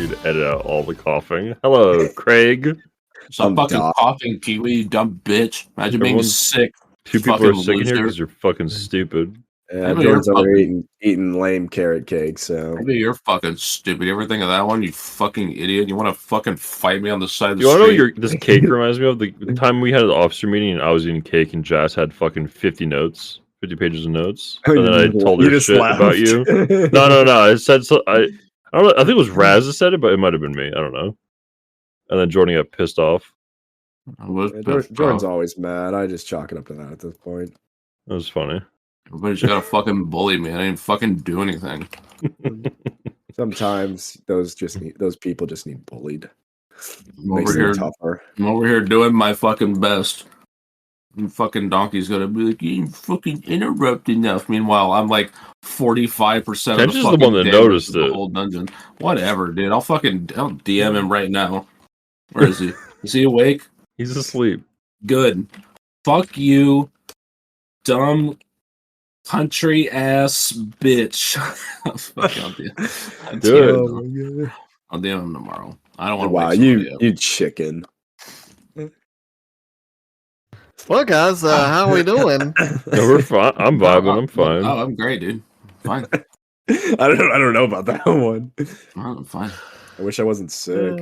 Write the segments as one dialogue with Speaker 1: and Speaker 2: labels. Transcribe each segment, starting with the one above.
Speaker 1: you to edit out all the coughing. Hello, Craig.
Speaker 2: Stop fucking coughing, Kiwi, you dumb bitch. Imagine being sick.
Speaker 1: Two people are sick in here because you're fucking stupid.
Speaker 3: Yeah, Jordan's over eating lame carrot cake, so.
Speaker 2: Maybe you're fucking stupid. You ever think of that one, you fucking idiot? You want to fucking fight me on the side of the street?
Speaker 1: You know what this cake reminds me of? The time we had an officer meeting and I was eating cake and Jazz had fucking 50 pages of notes. And then I told her shit about you. No. It said so. I don't know. I think it was Raz that said it, but it might have been me. I don't know. And then Jordan got pissed off.
Speaker 3: Jordan's always mad. I just chalk it up to that at this point.
Speaker 1: That was funny.
Speaker 2: Everybody's got to fucking bully me. I didn't fucking do anything.
Speaker 3: Sometimes those people just need bullied.
Speaker 2: I'm over here doing my fucking best. And fucking Donkey's gonna be like, you fucking interrupt enough. Meanwhile, I'm like 45% of the fucking
Speaker 1: one that noticed
Speaker 2: the whole dungeon. Whatever, dude. I'll DM him right now. Where is he? Is he awake?
Speaker 1: He's asleep.
Speaker 2: Good. Fuck you, dumb country ass bitch. I'll DM him tomorrow. I don't want to.
Speaker 3: Wow, you chicken.
Speaker 4: Well, guys, how are we doing?
Speaker 1: No, we're fine. I'm vibing. I'm fine.
Speaker 2: Oh, I'm great, dude. Fine.
Speaker 3: I don't know about that one.
Speaker 2: Oh, I'm fine.
Speaker 3: I wish I wasn't sick.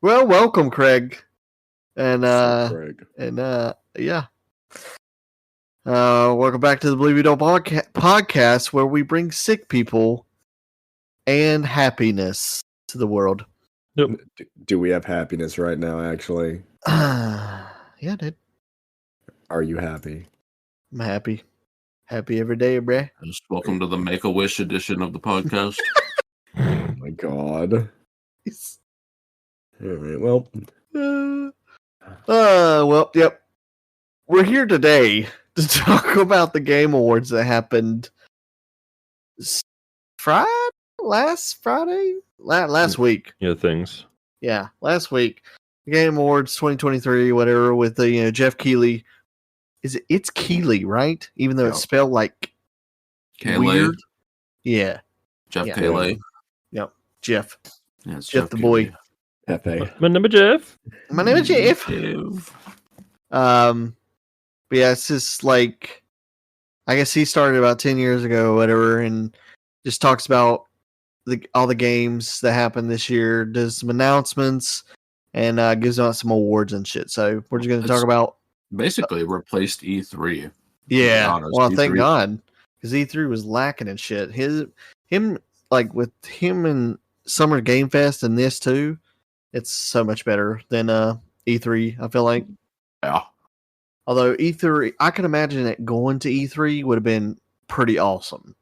Speaker 4: Well, welcome, Craig. And
Speaker 3: Craig.
Speaker 4: Yeah. Welcome back to the Believe You Don't podcast, where we bring sick people and happiness to the world.
Speaker 1: Yep.
Speaker 3: Do we have happiness right now? Actually.
Speaker 4: Yeah, dude.
Speaker 3: Are you happy?
Speaker 4: I'm happy. Happy every day, bruh.
Speaker 2: Just welcome to the Make-A-Wish edition of the podcast.
Speaker 3: Oh my god. Alright, well.
Speaker 4: Well, yep. We're here today to talk about the Game Awards that happened last Friday? Last week.
Speaker 1: Yeah, things.
Speaker 4: Yeah, last week. Game Awards 2023, whatever, with the Jeff Keighley. It's Keighley, right? Even though it's spelled like weird. Yeah.
Speaker 2: Jeff Keighley.
Speaker 4: Yep. Jeff.
Speaker 2: Yeah, it's
Speaker 4: Jeff the boy.
Speaker 3: Pepe.
Speaker 1: My name is Jeff.
Speaker 4: My name is Jeff. But yeah, it's just like, I guess he started about 10 years ago or whatever, and just talks about all the games that happened this year, does some announcements, and gives out some awards and shit. So we're just going to talk about...
Speaker 2: Basically replaced E3.
Speaker 4: Yeah, well, thank God. Because E3 was lacking and shit. With him and Summer Game Fest and this too, it's so much better than E3, I feel like.
Speaker 2: Yeah.
Speaker 4: Although E3, I can imagine that going to E3 would have been pretty awesome.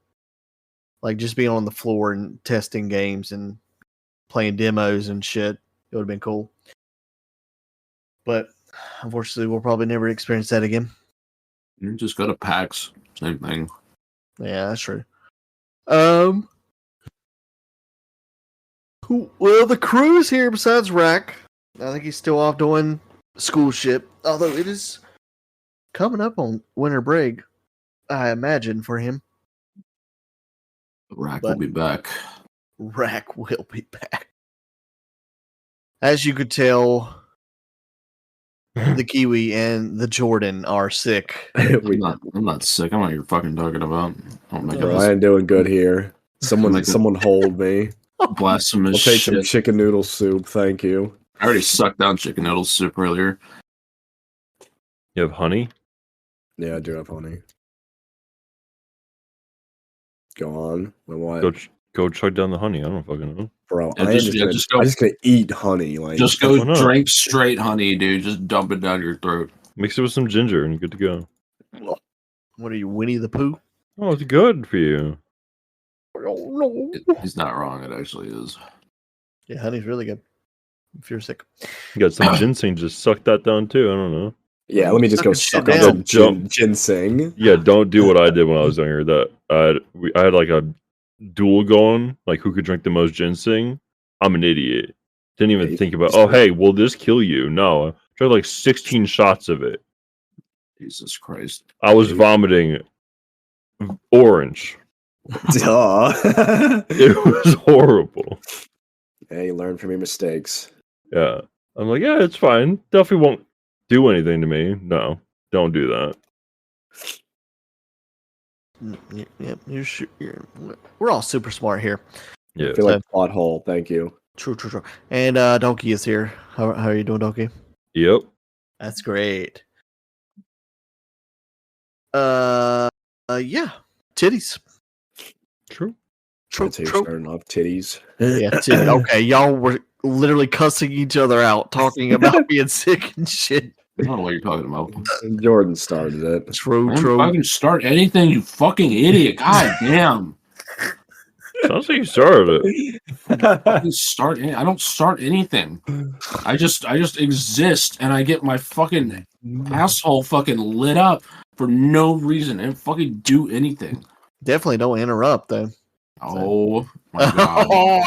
Speaker 4: Like just being on the floor and testing games and playing demos and shit. It would have been cool. But unfortunately, we'll probably never experience that again.
Speaker 2: You just go to PAX. Same thing.
Speaker 4: Yeah, that's true. Well, the crew is here besides Rack. I think he's still off doing school shit. Although it is coming up on winter break, I imagine, for him.
Speaker 2: Rack will be back.
Speaker 4: Rack will be back. As you could tell, the Kiwi and the Jordan are sick.
Speaker 2: I'm not sick. I'm not you're fucking talking about.
Speaker 3: I ain't doing good here. Someone hold me.
Speaker 2: Blasphemous.
Speaker 3: I'll take some chicken noodle soup, thank you.
Speaker 2: I already sucked down chicken noodle soup earlier.
Speaker 1: You have honey?
Speaker 3: Yeah, I do have honey. Go on. What?
Speaker 1: Go chug down the honey. I don't fucking know.
Speaker 3: Bro,
Speaker 2: I'm just
Speaker 3: gonna eat honey. Like,
Speaker 2: just go drink straight honey, dude. Just dump it down your throat.
Speaker 1: Mix it with some ginger and you're good to go.
Speaker 4: What are you, Winnie the Pooh?
Speaker 1: Oh, it's good for you.
Speaker 4: Oh, no.
Speaker 2: He's not wrong. It actually is.
Speaker 4: Yeah, honey's really good. If you're sick.
Speaker 1: You got some ginseng. Just suck that down too. I don't know.
Speaker 3: Yeah, let me just go suck on some ginseng.
Speaker 1: Yeah, don't do what I did when I was younger. That I had like a duel going, like who could drink the most ginseng. I'm an idiot. Didn't even think about, hey, will this kill you? No, I drank like 16 shots of it.
Speaker 2: Jesus Christ.
Speaker 1: I was vomiting orange.
Speaker 3: Duh.
Speaker 1: It was horrible.
Speaker 3: Hey, learn from your mistakes.
Speaker 1: Yeah. I'm like, yeah, it's fine. Definitely won't do anything to me. No, don't do that.
Speaker 4: Yep, we're all super smart here.
Speaker 1: Yeah.
Speaker 3: I feel like plot hole. Thank you.
Speaker 4: True. And Donkey is here. How are you doing, Donkey?
Speaker 1: Yep.
Speaker 4: That's great. Yeah, titties.
Speaker 1: True.
Speaker 3: That's how you're starting off, titties.
Speaker 4: Yeah, titties. Okay, y'all were literally cussing each other out, talking about being sick and shit.
Speaker 2: I don't know what you're talking about.
Speaker 3: Jordan started it.
Speaker 4: True.
Speaker 2: I didn't fucking start anything, you fucking idiot. God damn.
Speaker 1: Sounds like you started it.
Speaker 2: I don't start anything. I just exist and I get my fucking asshole fucking lit up for no reason and fucking do anything.
Speaker 4: Definitely don't interrupt though.
Speaker 2: Oh my god.
Speaker 4: Oh,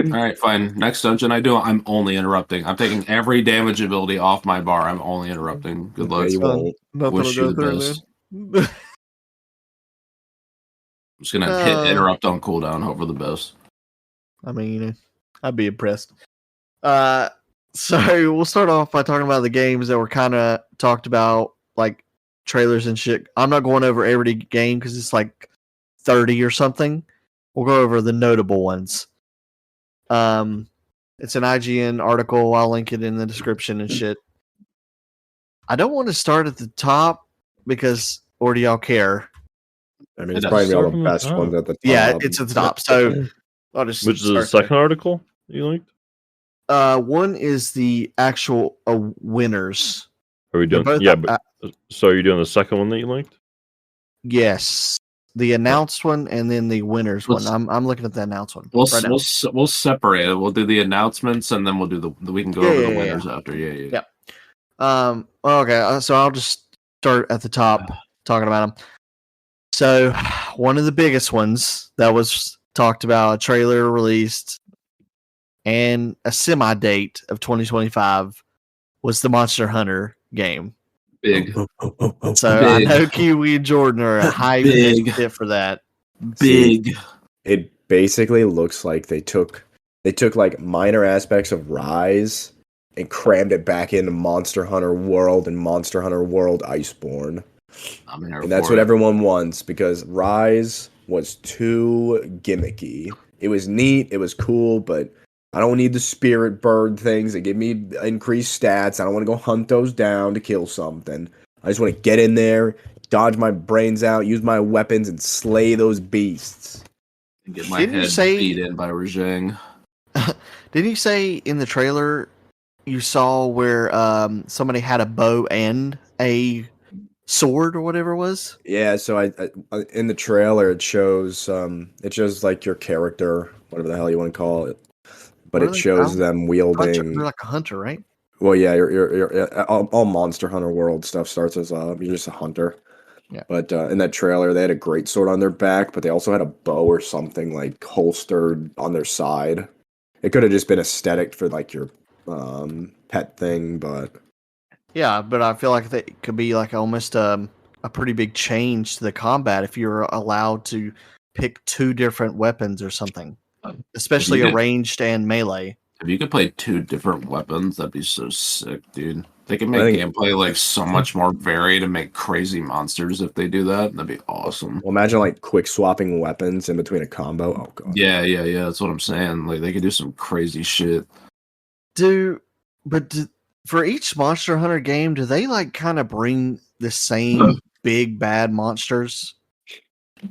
Speaker 2: All right, fine. Next dungeon I'm only interrupting. I'm taking every damage ability off my bar. I'm only interrupting. Good luck. Wish you the best. I'm just gonna hit interrupt on cooldown. Hope for the best.
Speaker 4: I mean, I'd be impressed. So we'll start off by talking about the games that were kind of talked about, like trailers and shit. I'm not going over every game because it's like 30 or something. We'll go over the notable ones. It's an IGN article. I'll link it in the description and shit. I don't want to start at the top because, or do y'all care?
Speaker 3: I mean, it's probably all the best ones at the top.
Speaker 4: Yeah, it's at the top. So I'll just.
Speaker 1: Which is the second article you linked?
Speaker 4: One is the actual winners.
Speaker 1: Are we doing? Yeah, but so are you doing the second one that you linked?
Speaker 4: Yes, the announced one and then the winners one. I'm looking at the announced one.
Speaker 2: We'll separate it. We'll do the announcements and then we'll do we can go over the winners after. Yeah.
Speaker 4: Okay, so I'll just start at the top talking about them. So, one of the biggest ones that was talked about, a trailer released, and a semi-date of 2025 was the Monster Hunter game.
Speaker 2: Big.
Speaker 4: So, I know Kiwi and Jordan are a high fit for that.
Speaker 2: Big.
Speaker 3: It basically looks like they took like minor aspects of Rise and crammed it back into Monster Hunter World and Monster Hunter World Iceborne. And that's what everyone wants because Rise was too gimmicky. It was neat, it was cool, but I don't need the spirit bird things that give me increased stats. I don't want to go hunt those down to kill something. I just want to get in there, dodge my brains out, use my weapons, and slay those beasts.
Speaker 2: And get my head beat in by Rajang.
Speaker 4: Didn't you say in the trailer you saw where somebody had a bow and a sword or whatever it was?
Speaker 3: Yeah, so I in the trailer it shows like your character, whatever the hell you want to call it, but it shows them wielding.
Speaker 4: You're like a hunter, right?
Speaker 3: Well, yeah, you're all Monster Hunter World stuff starts as you're just a hunter.
Speaker 4: Yeah.
Speaker 3: But in that trailer, they had a great sword on their back, but they also had a bow or something like holstered on their side. It could have just been aesthetic for like your pet thing, but.
Speaker 4: Yeah, but I feel like that could be like almost a pretty big change to the combat if you're allowed to pick two different weapons or something, especially a ranged and melee.
Speaker 2: If you could play two different weapons, that'd be so sick, dude. They can make gameplay like so much more varied and make crazy monsters if they do that. That'd be awesome.
Speaker 3: Well, imagine like quick swapping weapons in between a combo. Oh god.
Speaker 2: Yeah. That's what I'm saying. Like they could do some crazy shit.
Speaker 4: For each Monster Hunter game, do they like kind of bring the same big bad monsters?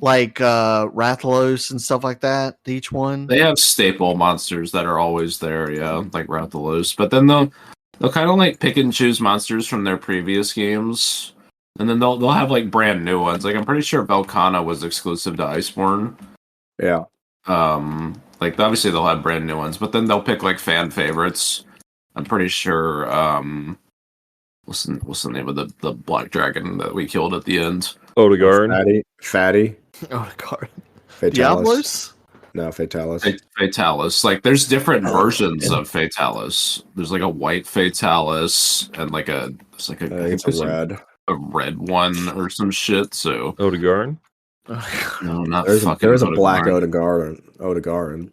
Speaker 4: Like Rathalos and stuff like that, each one?
Speaker 2: They have staple monsters that are always there, yeah, like Rathalos. But then they'll kind of like pick and choose monsters from their previous games. And then they'll have like brand new ones. Like I'm pretty sure Velkhana was exclusive to Iceborne.
Speaker 3: Yeah.
Speaker 2: Like obviously they'll have brand new ones, but then they'll pick like fan favorites. I'm pretty sure what's the name of the black dragon that we killed at the end?
Speaker 1: Odegaard.
Speaker 3: Fatty.
Speaker 4: Odegaard.
Speaker 3: Diablos? No, Fatalis.
Speaker 2: Fatalis. Like there's different versions of Fatalis. There's like a white Fatalis and like a
Speaker 3: it's a red.
Speaker 2: a red one or some shit. So
Speaker 1: Odegaard?
Speaker 2: No, not
Speaker 3: there's
Speaker 2: fucking.
Speaker 3: There's a black Odegaard.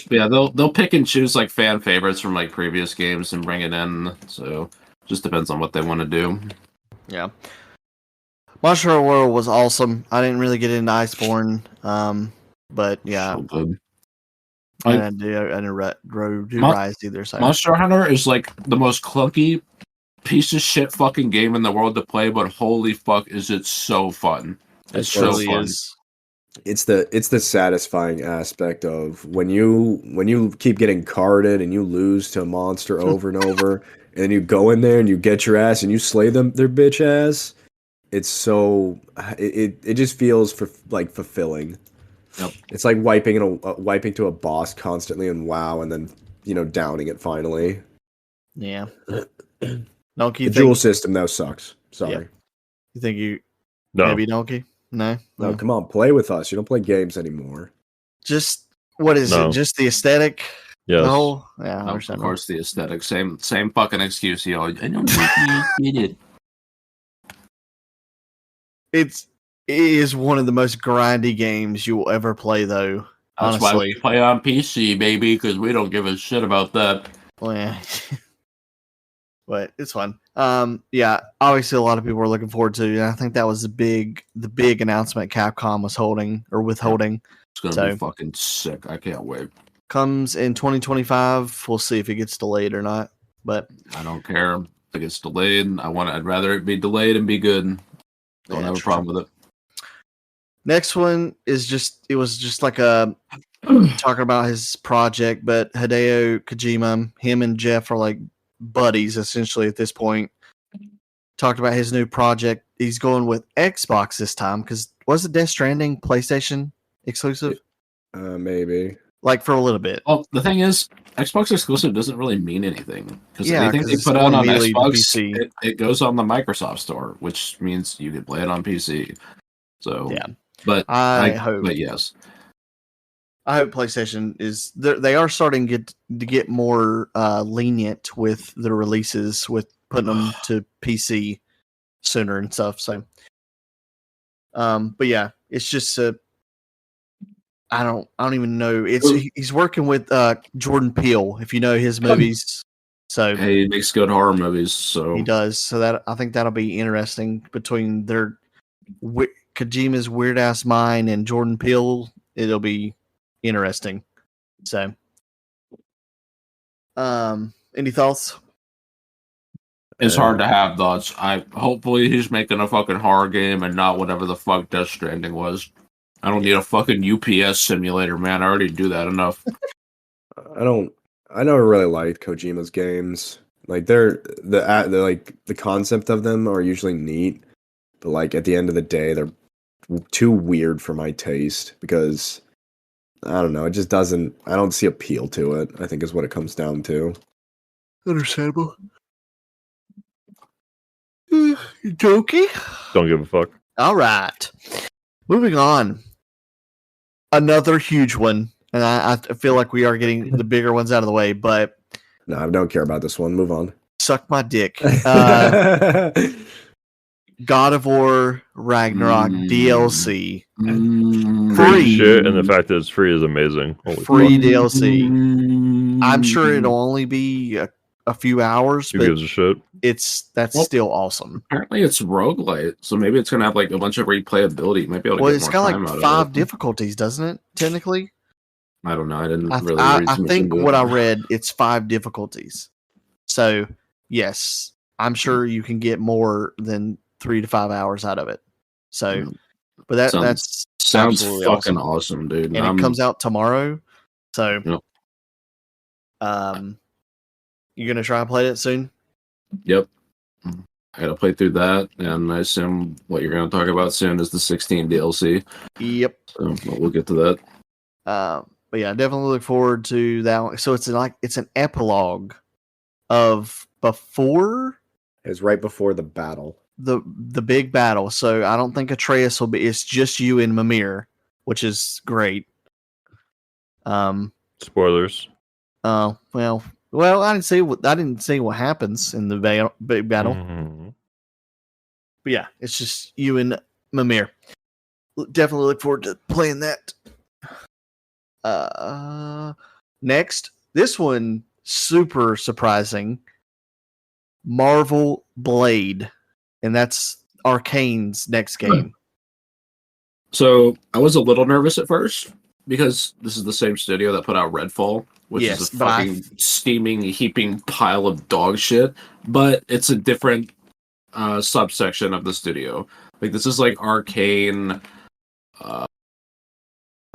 Speaker 2: Yeah, they'll pick and choose like fan favorites from like previous games and bring it in. So just depends on what they want to do.
Speaker 4: Yeah. Monster Hunter World was awesome. I didn't really get into Iceborne, but yeah,
Speaker 2: So good.
Speaker 4: I didn't do Rise either. So
Speaker 2: Monster Hunter is like the most clunky piece of shit fucking game in the world to play, but holy fuck, is it so fun! It's so
Speaker 4: really
Speaker 2: fun.
Speaker 4: is.
Speaker 3: It's the satisfying aspect of when you keep getting carded and you lose to a monster over and over, and then you go in there and you get your ass and you slay their bitch ass. It's so it just feels fulfilling.
Speaker 2: Yep.
Speaker 3: It's like wiping to a boss constantly in WoW and then downing it finally.
Speaker 4: Yeah.
Speaker 3: The dual system though sucks. Sorry.
Speaker 4: Yeah. You think
Speaker 1: No.
Speaker 4: maybe Donkey? No.
Speaker 3: No, come on, play with us. You don't play games anymore.
Speaker 4: Just what is it? Just the aesthetic?
Speaker 1: Yes.
Speaker 4: The whole, yeah,
Speaker 2: of course, the aesthetic. Same fucking excuse. I don't think you did it.
Speaker 4: It is one of the most grindy games you will ever play, though.
Speaker 2: That's
Speaker 4: honestly.
Speaker 2: why we play on PC, baby, because we don't give a shit about that.
Speaker 4: Well, yeah. But it's fun. Yeah, obviously a lot of people were looking forward to it. I think that was the big announcement Capcom was withholding.
Speaker 2: It's gonna be fucking sick. I can't wait.
Speaker 4: Comes in 2025. We'll see if it gets delayed or not. But
Speaker 2: I don't care if it gets delayed. I'd rather it be delayed and be good. Don't have a problem with it.
Speaker 4: Next one is it was just like a talking about his project, but Hideo Kojima, him and Jeff are like buddies essentially at this point. Talked about his new project. He's going with Xbox this time because was it Death Stranding PlayStation exclusive?
Speaker 3: Maybe.
Speaker 4: Like for a little bit.
Speaker 2: Well, the thing is, Xbox exclusive doesn't really mean anything because anything they put out on Xbox, it goes on the Microsoft Store, which means you can play it on PC. So
Speaker 4: yeah,
Speaker 2: but
Speaker 4: I hope.
Speaker 2: But yes,
Speaker 4: I hope PlayStation is. They are starting to get more lenient with the releases, with putting them to PC sooner and stuff. So, but yeah, it's just I don't even know. He's working with Jordan Peele, if you know his movies. So
Speaker 2: he makes good horror movies. So
Speaker 4: he does. So that I think that'll be interesting between their Kojima's weird ass mind and Jordan Peele. It'll be interesting. So, any thoughts?
Speaker 2: It's hard to have thoughts. Hopefully he's making a fucking horror game and not whatever the fuck Death Stranding was. I don't need a fucking UPS simulator, man. I already do that enough.
Speaker 3: I never really liked Kojima's games. Like they're the concept of them are usually neat, but like at the end of the day, they're too weird for my taste because I don't know. It just doesn't. I don't see appeal to it. I think is what it comes down to.
Speaker 4: Understandable. Jokey.
Speaker 1: Don't give a fuck.
Speaker 4: All right. Moving on. Another huge one, and I feel like we are getting the bigger ones out of the way, but
Speaker 3: no, I don't care about this one. Move on.
Speaker 4: Suck my dick. God of War Ragnarok DLC.
Speaker 1: Free shit, and the fact that it's free is amazing.
Speaker 4: Holy free fuck. DLC. I'm sure it'll only be a few hours.
Speaker 1: Who gives a shit?
Speaker 4: That's still awesome.
Speaker 2: Apparently it's roguelite, so maybe it's gonna have like a bunch of replayability. You might be able to get more time out of it. Well, it's got like 5
Speaker 4: difficulties, doesn't it? Technically,
Speaker 2: I don't know. I didn't really.
Speaker 4: I think what I read, it's 5 difficulties. So yes, I'm sure you can get more than 3 to 5 hours out of it. So, but that
Speaker 2: sounds fucking awesome, dude.
Speaker 4: And it comes out tomorrow. So, you gonna try and play it soon?
Speaker 2: Yep. I gotta play through that, and I assume what you're gonna talk about soon is the 16 DLC.
Speaker 4: Yep.
Speaker 2: So we'll get to that.
Speaker 4: But yeah, definitely look forward to that one. So it's an epilogue of before.
Speaker 3: It was right before the battle.
Speaker 4: The big battle. So I don't think Atreus will be. It's just you and Mimir, which is great.
Speaker 1: Spoilers.
Speaker 4: Well, I didn't see what happens in the big battle.
Speaker 1: Mm-hmm.
Speaker 4: But yeah, it's just you and Mimir. Definitely look forward to playing that. Next, this one super surprising. Marvel Blade, and that's Arcane's next game.
Speaker 2: So I was a little nervous at first because this is the same studio that put out Redfall, which is a fucking steaming, heaping pile of dog shit. But it's a different subsection of the studio. Like this is like Arcane, a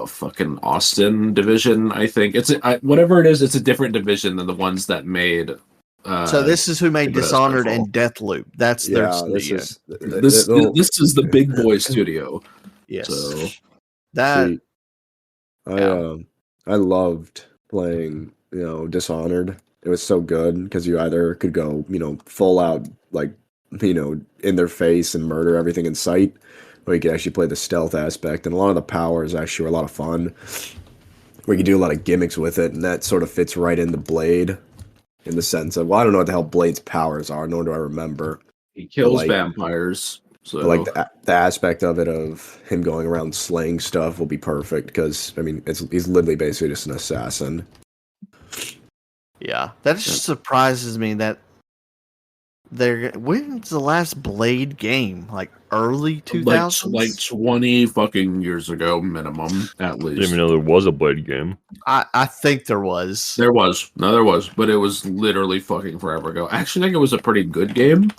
Speaker 2: fucking Austin division. I think it's whatever it is. It's a different division than the ones that made.
Speaker 4: So this is who made Dishonored and Deathloop. That's their studio.
Speaker 2: This is the big boy studio.
Speaker 4: Yes.
Speaker 2: So
Speaker 3: that I loved playing, Dishonored. It was so good because you either could go, full out like, in their face and murder everything in sight, or you could actually play the stealth aspect. And a lot of the powers actually were a lot of fun. Where you could do a lot of gimmicks with it, and that sort of fits right into Blade. In the sense of, I don't know what the hell Blade's powers are, nor do I remember.
Speaker 2: He kills vampires. So
Speaker 3: like the aspect of it of him going around slaying stuff will be perfect because he's literally basically just an assassin.
Speaker 4: Yeah, that just surprises me that when's the last Blade game? Like early 2000s?
Speaker 2: Like 20 fucking years ago minimum, at least.
Speaker 1: I didn't even know there was a Blade game.
Speaker 4: I think there was.
Speaker 2: There was, but it was literally fucking forever ago. I actually think it was a pretty good game.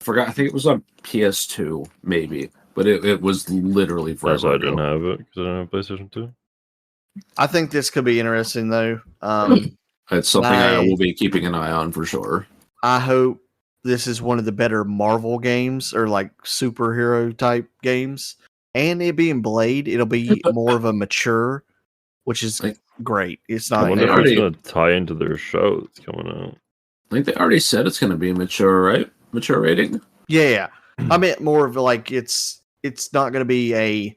Speaker 2: I forgot, I think it was on PS2, maybe. But it was literally forever
Speaker 1: ago. I
Speaker 2: ago.
Speaker 1: didn't have it because I didn't have PlayStation 2.
Speaker 4: I think this could be interesting, though.
Speaker 2: It's something I will be keeping an eye on for sure.
Speaker 4: I hope this is one of the better Marvel games or like superhero type games. And it being Blade, it'll be more of a mature, which is great. It's not.
Speaker 1: I wonder if it's going to tie into their show that's coming out.
Speaker 2: I think they already said it's going to be mature, right? Mature rating?
Speaker 4: Yeah. I meant more of like it's not going to be a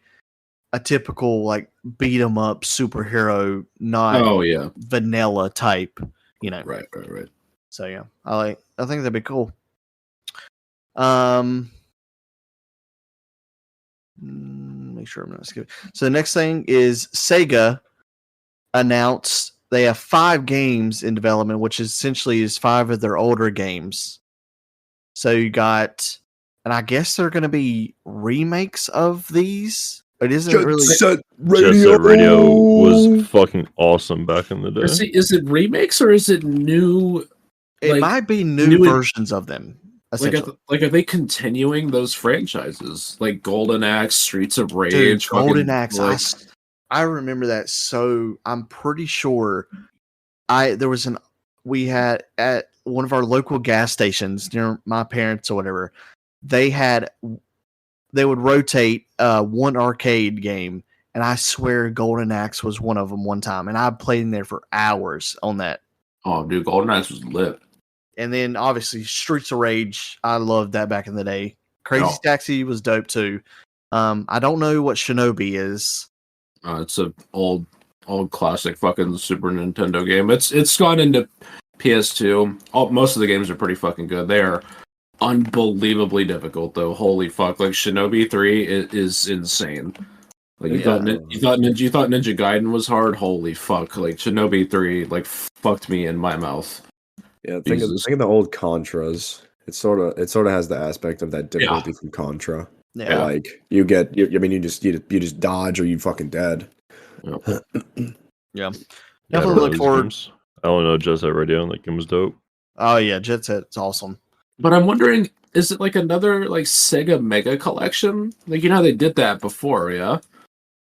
Speaker 4: typical like beat 'em up superhero, not vanilla type,
Speaker 2: Right.
Speaker 4: So yeah, I think that'd be cool. Make sure I'm not skipping. So the next thing is Sega announced they have 5 games in development, which essentially is 5 of their older games. So you got, and I guess they're going to be remakes of these. It isn't really.
Speaker 1: Jet Set Radio was fucking awesome back in the day.
Speaker 2: Is it remakes or is it new?
Speaker 4: It might be new versions of them.
Speaker 2: Like, are they continuing those franchises? Like Golden Axe, Streets of Rage?
Speaker 4: Dude, Golden Axe. I remember that. So I'm pretty sure we had at one of our local gas stations near my parents or whatever, they would rotate one arcade game, and I swear Golden Axe was one of them one time, and I played in there for hours on that.
Speaker 2: Oh, dude, Golden Axe was lit.
Speaker 4: And then obviously Streets of Rage, I loved that back in the day. Crazy Taxi was dope too. I don't know what Shinobi is.
Speaker 2: It's an old classic fucking Super Nintendo game. It's gone into PS2. Most of the games are pretty fucking good. They are unbelievably difficult though. Holy fuck! Like Shinobi 3 is insane. Like you thought Ninja Gaiden was hard. Holy fuck! Like Shinobi 3 like fucked me in my mouth.
Speaker 3: Yeah, think of the old Contras. It sort of has the aspect of that difficulty from Contra.
Speaker 4: Yeah,
Speaker 3: like you just dodge or you fucking dead.
Speaker 4: Yeah, definitely look forward.
Speaker 1: I don't know Jet Set Radio. That game was dope.
Speaker 4: Oh yeah, Jet Set's awesome.
Speaker 2: But I'm wondering, is it like another like Sega Mega Collection? Like how they did that before, yeah?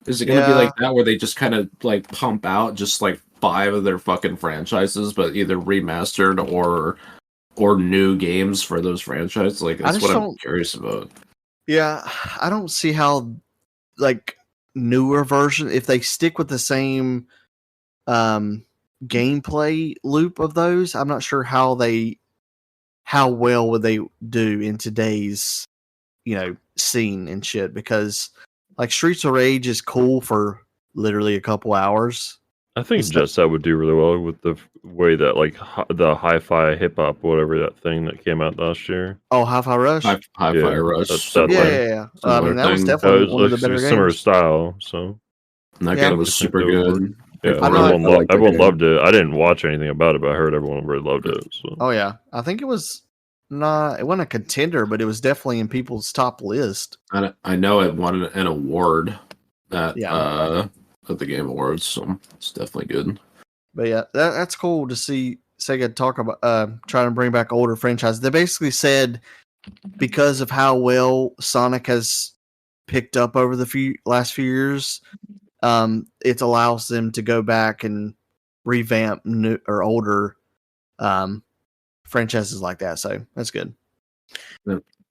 Speaker 2: Is it gonna be like that where they just kind of like pump out just like 5 of their fucking franchises, but either remastered or new games for those franchises? Like that's what I'm curious about.
Speaker 4: Yeah, I don't see how like newer version if they stick with the same gameplay loop of those. I'm not sure how well would they do in today's scene and shit, because like Streets of Rage is cool for literally a couple hours.
Speaker 1: I think Jet Set would do really well with the way that like the hi-fi hip hop, whatever that thing that came out last year.
Speaker 4: Oh, Hi-Fi Rush.
Speaker 2: Hi-Fi Rush.
Speaker 4: Yeah. I mean, that was definitely one of the better games.
Speaker 1: Similar style. So
Speaker 2: that game was super good.
Speaker 1: Yeah, everyone loved it. I didn't watch anything about it, but I heard everyone really loved it. So.
Speaker 4: Oh yeah, I think it was not. It wasn't a contender, but it was definitely in people's top list.
Speaker 2: I know it won an award at the Game Awards, so it's definitely good.
Speaker 4: But yeah, that's cool to see Sega talk about trying to bring back older franchises. They basically said because of how well Sonic has picked up over the last few years, it allows them to go back and revamp new or older franchises like that. So that's good.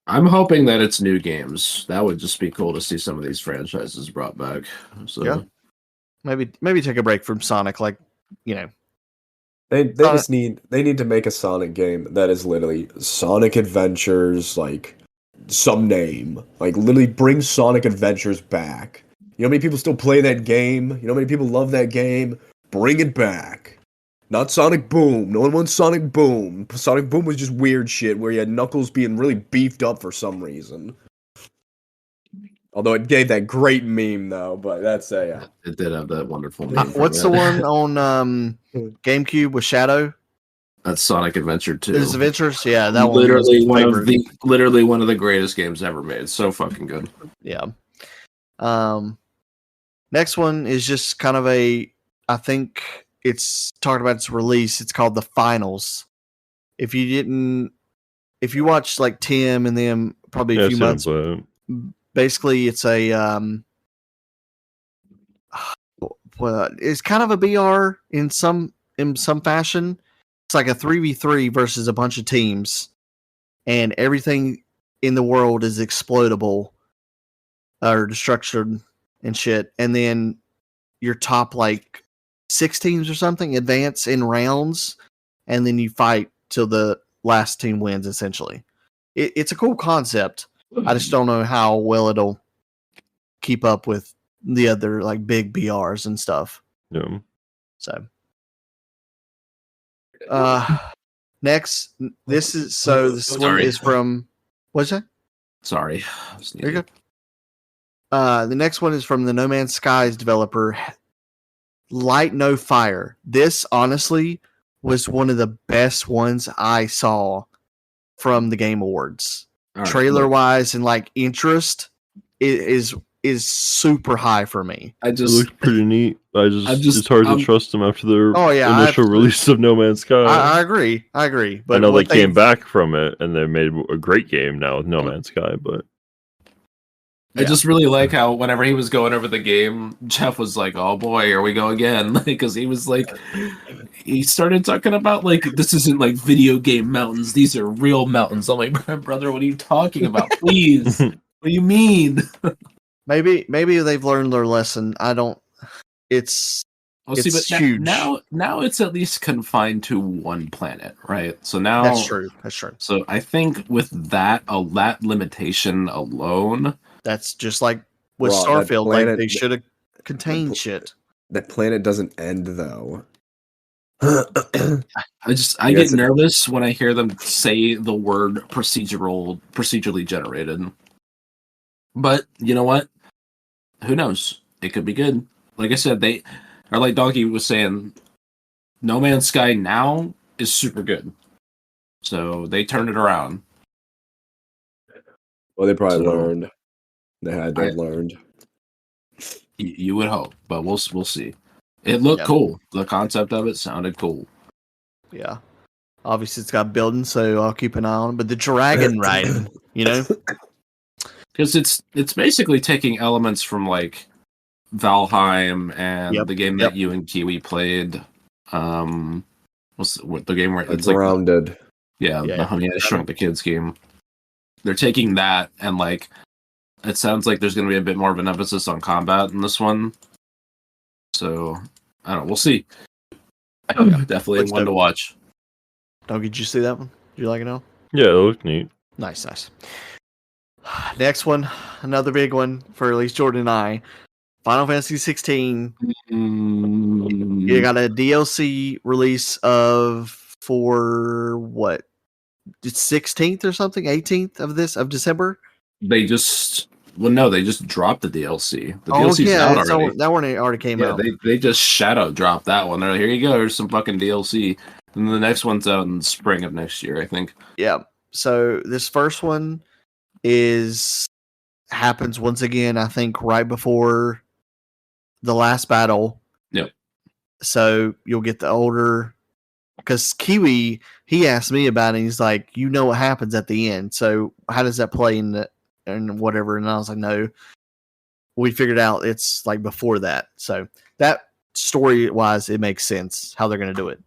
Speaker 2: I'm hoping that it's new games. That would just be cool to see some of these franchises brought back. So
Speaker 4: yeah, maybe take a break from Sonic. Like, you know,
Speaker 3: they just need to make a Sonic game that is literally Sonic Adventures, like some name, like literally bring Sonic Adventures back. You know how many people still play that game? You know how many people love that game? Bring it back. Not Sonic Boom. No one wants Sonic Boom. Sonic Boom was just weird shit where you had Knuckles being really beefed up for some reason. Although it gave that great meme though, but that's yeah.
Speaker 2: It did have that wonderful meme.
Speaker 4: What's the one on GameCube with Shadow?
Speaker 2: That's Sonic Adventure 2.
Speaker 4: It's Adventures? Yeah, that
Speaker 2: literally one of the greatest games ever made. So fucking good.
Speaker 4: Yeah. Next one is just kind of I think it's talked about its release. It's called The Finals. If you watched like Tim and them probably a few months, basically it's it's kind of a BR in some fashion. It's like a 3v3 versus a bunch of teams, and everything in the world is explodable or destruction and shit. And then your top like 6 teams or something advance in rounds, and then you fight till the last team wins. Essentially, it's a cool concept. I just don't know how well it'll keep up with the other like big BRs and stuff.
Speaker 1: Yeah.
Speaker 4: So, next, this one is from what's that?
Speaker 2: Sorry.
Speaker 4: There you go. The next one is from the No Man's Skies developer, Light No Fire. This honestly was one of the best ones I saw from the Game Awards. Right, trailer wise and like interest is super high for me.
Speaker 1: It looked pretty neat. It's hard to trust them after their initial release of No Man's Sky.
Speaker 4: I agree. But
Speaker 1: I know they came back from it and they made a great game now with No Man's Sky, but
Speaker 2: I just really like how whenever he was going over the game, Jeff was like, "Oh boy, here we go again!" Because he was like, he started talking about like this isn't like video game mountains; these are real mountains. I'm like, brother, what are you talking about? Please, what do you mean?
Speaker 4: Maybe they've learned their lesson. I don't. It's huge.
Speaker 2: Now it's at least confined to one planet, right? So now
Speaker 4: that's true.
Speaker 2: So I think with that limitation alone.
Speaker 4: That's just like with Starfield. Planet, like they should have contained shit.
Speaker 3: That planet doesn't end though.
Speaker 2: I get nervous when I hear them say the word procedurally generated. But you know what? Who knows? It could be good. Like I said, like Donkey was saying, No Man's Sky now is super good. So they turned it around.
Speaker 3: Well, they probably learned. They had to have learned.
Speaker 2: You would hope, but we'll see. It looked cool. The concept of it sounded cool.
Speaker 4: Yeah. Obviously, it's got buildings, so I'll keep an eye on it. But the dragon riding, you know?
Speaker 2: Because it's basically taking elements from, like, Valheim and the game that you and Kiwi played. What's the game where it's
Speaker 3: Grounded.
Speaker 2: Like... the Honey I Shrunk the Kids game. They're taking that and, like... It sounds like there's going to be a bit more of an emphasis on combat in this one. So, I don't know. We'll see. Definitely one to watch.
Speaker 4: Doggy, did you see that one? Did you like it all?
Speaker 1: Yeah, it looked neat.
Speaker 4: Nice. Next one, another big one for at least Jordan and I. Final Fantasy 16. You got a DLC release for what? It's 16th or something, 18th of December.
Speaker 2: They just dropped the DLC. The DLC's out already.
Speaker 4: That one already came out.
Speaker 2: They just shadow dropped that one. They're like, here you go, here's some fucking DLC. And the next one's out in the spring of next year, I think.
Speaker 4: Yeah. So this first one happens once again, I think, right before the last battle.
Speaker 2: Yep.
Speaker 4: So you'll get the older, because Kiwi, he asked me about it. And he's like, you know what happens at the end. So how does that play in and whatever? And I was like, no. We figured out it's like before that. So that story wise, it makes sense how they're going to do it.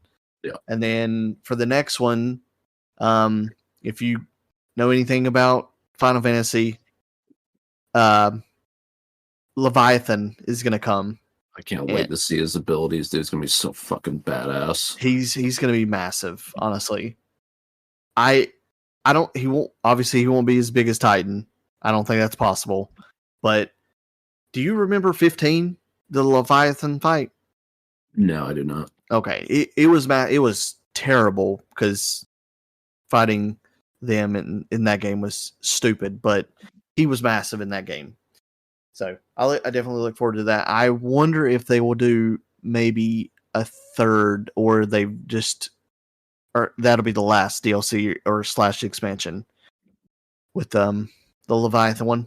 Speaker 2: Yeah.
Speaker 4: And then for the next one, if you know anything about Final Fantasy, Leviathan is going to come.
Speaker 2: I can't wait to see his abilities, dude. It's going to be so fucking badass.
Speaker 4: He's going to be massive, honestly. He won't be as big as Titan. I don't think that's possible. But do you remember 15, the Leviathan fight?
Speaker 2: No, I do not.
Speaker 4: Okay, it was terrible because fighting them in that game was stupid, but he was massive in that game. So I definitely look forward to that. I wonder if they will do maybe a third, or or that'll be the last DLC or / expansion with the Leviathan one.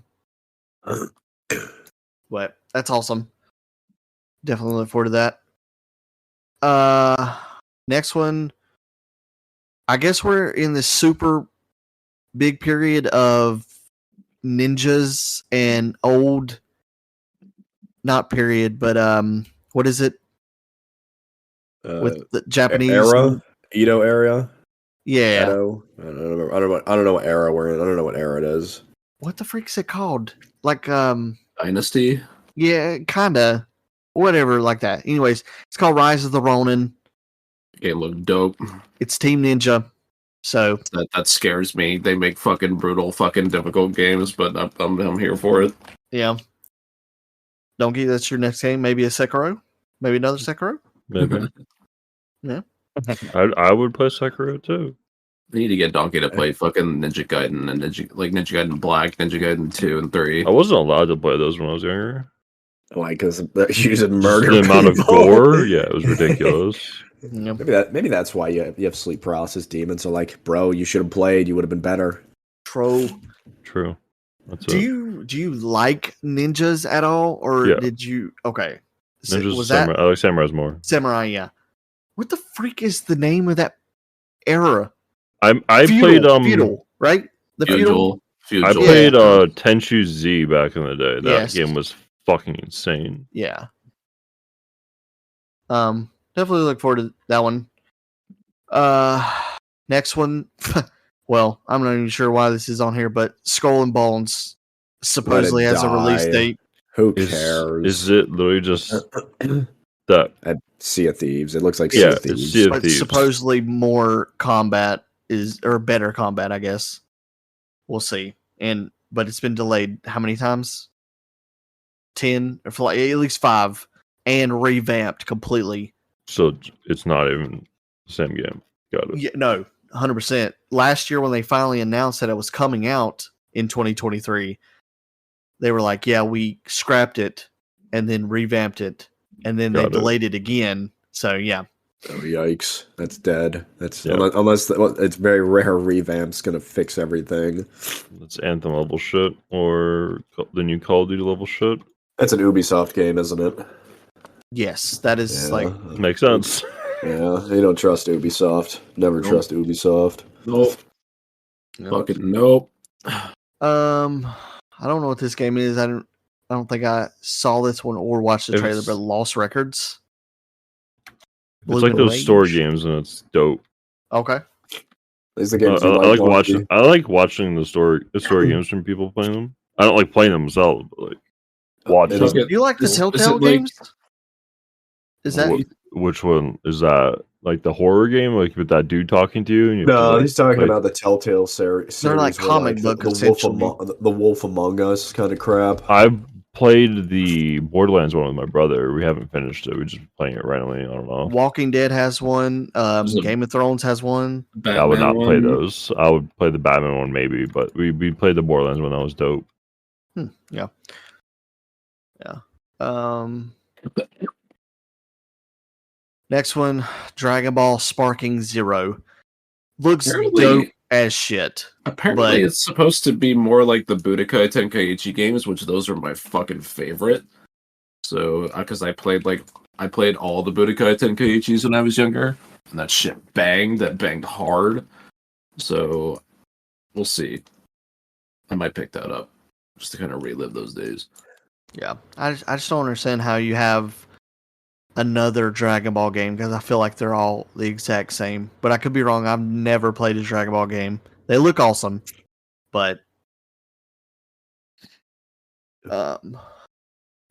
Speaker 4: But that's awesome. Definitely look forward to that. Next one, I guess we're in this super big period of ninjas and old, not period, but what is it? With the Japanese
Speaker 3: era, Edo era.
Speaker 4: Yeah,
Speaker 3: Edo. I don't know what era we're in. I don't know what era it is.
Speaker 4: What the freak's it called? Like
Speaker 2: Dynasty.
Speaker 4: Yeah, kinda. Whatever, like that. Anyways, it's called Rise of the Ronin.
Speaker 2: It looked dope. It's
Speaker 4: Team Ninja. So
Speaker 2: that scares me. They make fucking brutal, fucking difficult games, but I'm here for it.
Speaker 4: Yeah. Donkey, that's your next game. Maybe a Sekiro. Maybe another Sekiro.
Speaker 1: Maybe.
Speaker 4: Yeah.
Speaker 1: I would play Sekiro too.
Speaker 2: We need to get Donkey to play fucking Ninja Gaiden and Ninja Gaiden Black, Ninja Gaiden 2 and 3.
Speaker 1: I wasn't allowed to play those when I was younger.
Speaker 3: Like, because using murder.
Speaker 1: The amount of gore, yeah, it was ridiculous.
Speaker 4: Yep.
Speaker 3: Maybe that's why you have sleep paralysis demons. So like, bro, you should have played. You would have been better.
Speaker 4: True. Do you like ninjas at all, or did you? Okay,
Speaker 1: ninjas, was that? I like samurais more.
Speaker 4: Samurai, yeah. What the freak is the name of that era?
Speaker 1: I played
Speaker 4: Feudal, right? The Feudal.
Speaker 1: I played Tenchu Z back in the day. That game was fucking insane.
Speaker 4: Yeah. Definitely look forward to that one. Next one. Well, I'm not even sure why this is on here, but Skull and Bones supposedly has a release date.
Speaker 3: Who cares?
Speaker 1: Is it literally just that?
Speaker 3: At Sea of Thieves. It looks like Sea of Thieves.
Speaker 1: Sea of
Speaker 4: but
Speaker 1: Thieves.
Speaker 4: Supposedly more combat or better combat, I guess. We'll see. But it's been delayed how many times? 10 or for like at least 5, and revamped completely.
Speaker 1: So it's not even the same game. Got it.
Speaker 4: Yeah, no, 100%. Last year when they finally announced that it was coming out in 2023, they were like, "Yeah, we scrapped it and then revamped it, and then they delayed it again." So yeah.
Speaker 3: Oh yikes! That's dead. That's unless it's very rare. Revamp's gonna fix everything.
Speaker 1: That's Anthem level shit or the new Call of Duty level shit.
Speaker 3: That's an Ubisoft game, isn't it?
Speaker 4: Yes, that is
Speaker 1: makes sense.
Speaker 3: Yeah, you don't trust Ubisoft. Never trust Ubisoft.
Speaker 2: Nope. Fucking nope.
Speaker 4: I don't know what this game is. I don't think I saw this one or watched the trailer, but Lost Records.
Speaker 1: It's like those story games, and it's dope.
Speaker 4: Okay.
Speaker 3: These the games
Speaker 1: I like watching. I like watching the story games from people playing them. I don't like playing them myself, but like watching.
Speaker 4: Do you like the Telltale games? Is that
Speaker 1: which one is that? Like the horror game, like with that dude talking to you? And
Speaker 3: no, he's talking about the Telltale series.
Speaker 4: They're like comic book,
Speaker 3: the Wolf Among Us kind of crap.
Speaker 1: I've played the Borderlands one with my brother. We haven't finished it. We're just playing it randomly. I don't know.
Speaker 4: Walking Dead has one. Game of Thrones has one.
Speaker 1: I would not play those. I would play the Batman one maybe, but we played the Borderlands one. That was dope.
Speaker 4: Yeah. Next one, Dragon Ball Sparking Zero. Looks dope as shit.
Speaker 2: Apparently, it's supposed to be more like the Budokai Tenkaichi games, which those are my fucking favorite. So, because I played all the Budokai Tenkaichis when I was younger, and that shit banged. That banged hard. So, we'll see. I might pick that up just to kind of relive those days.
Speaker 4: Yeah, I just don't understand how you have another Dragon Ball game, because I feel like they're all the exact same. But I could be wrong. I've never played a Dragon Ball game. They look awesome, but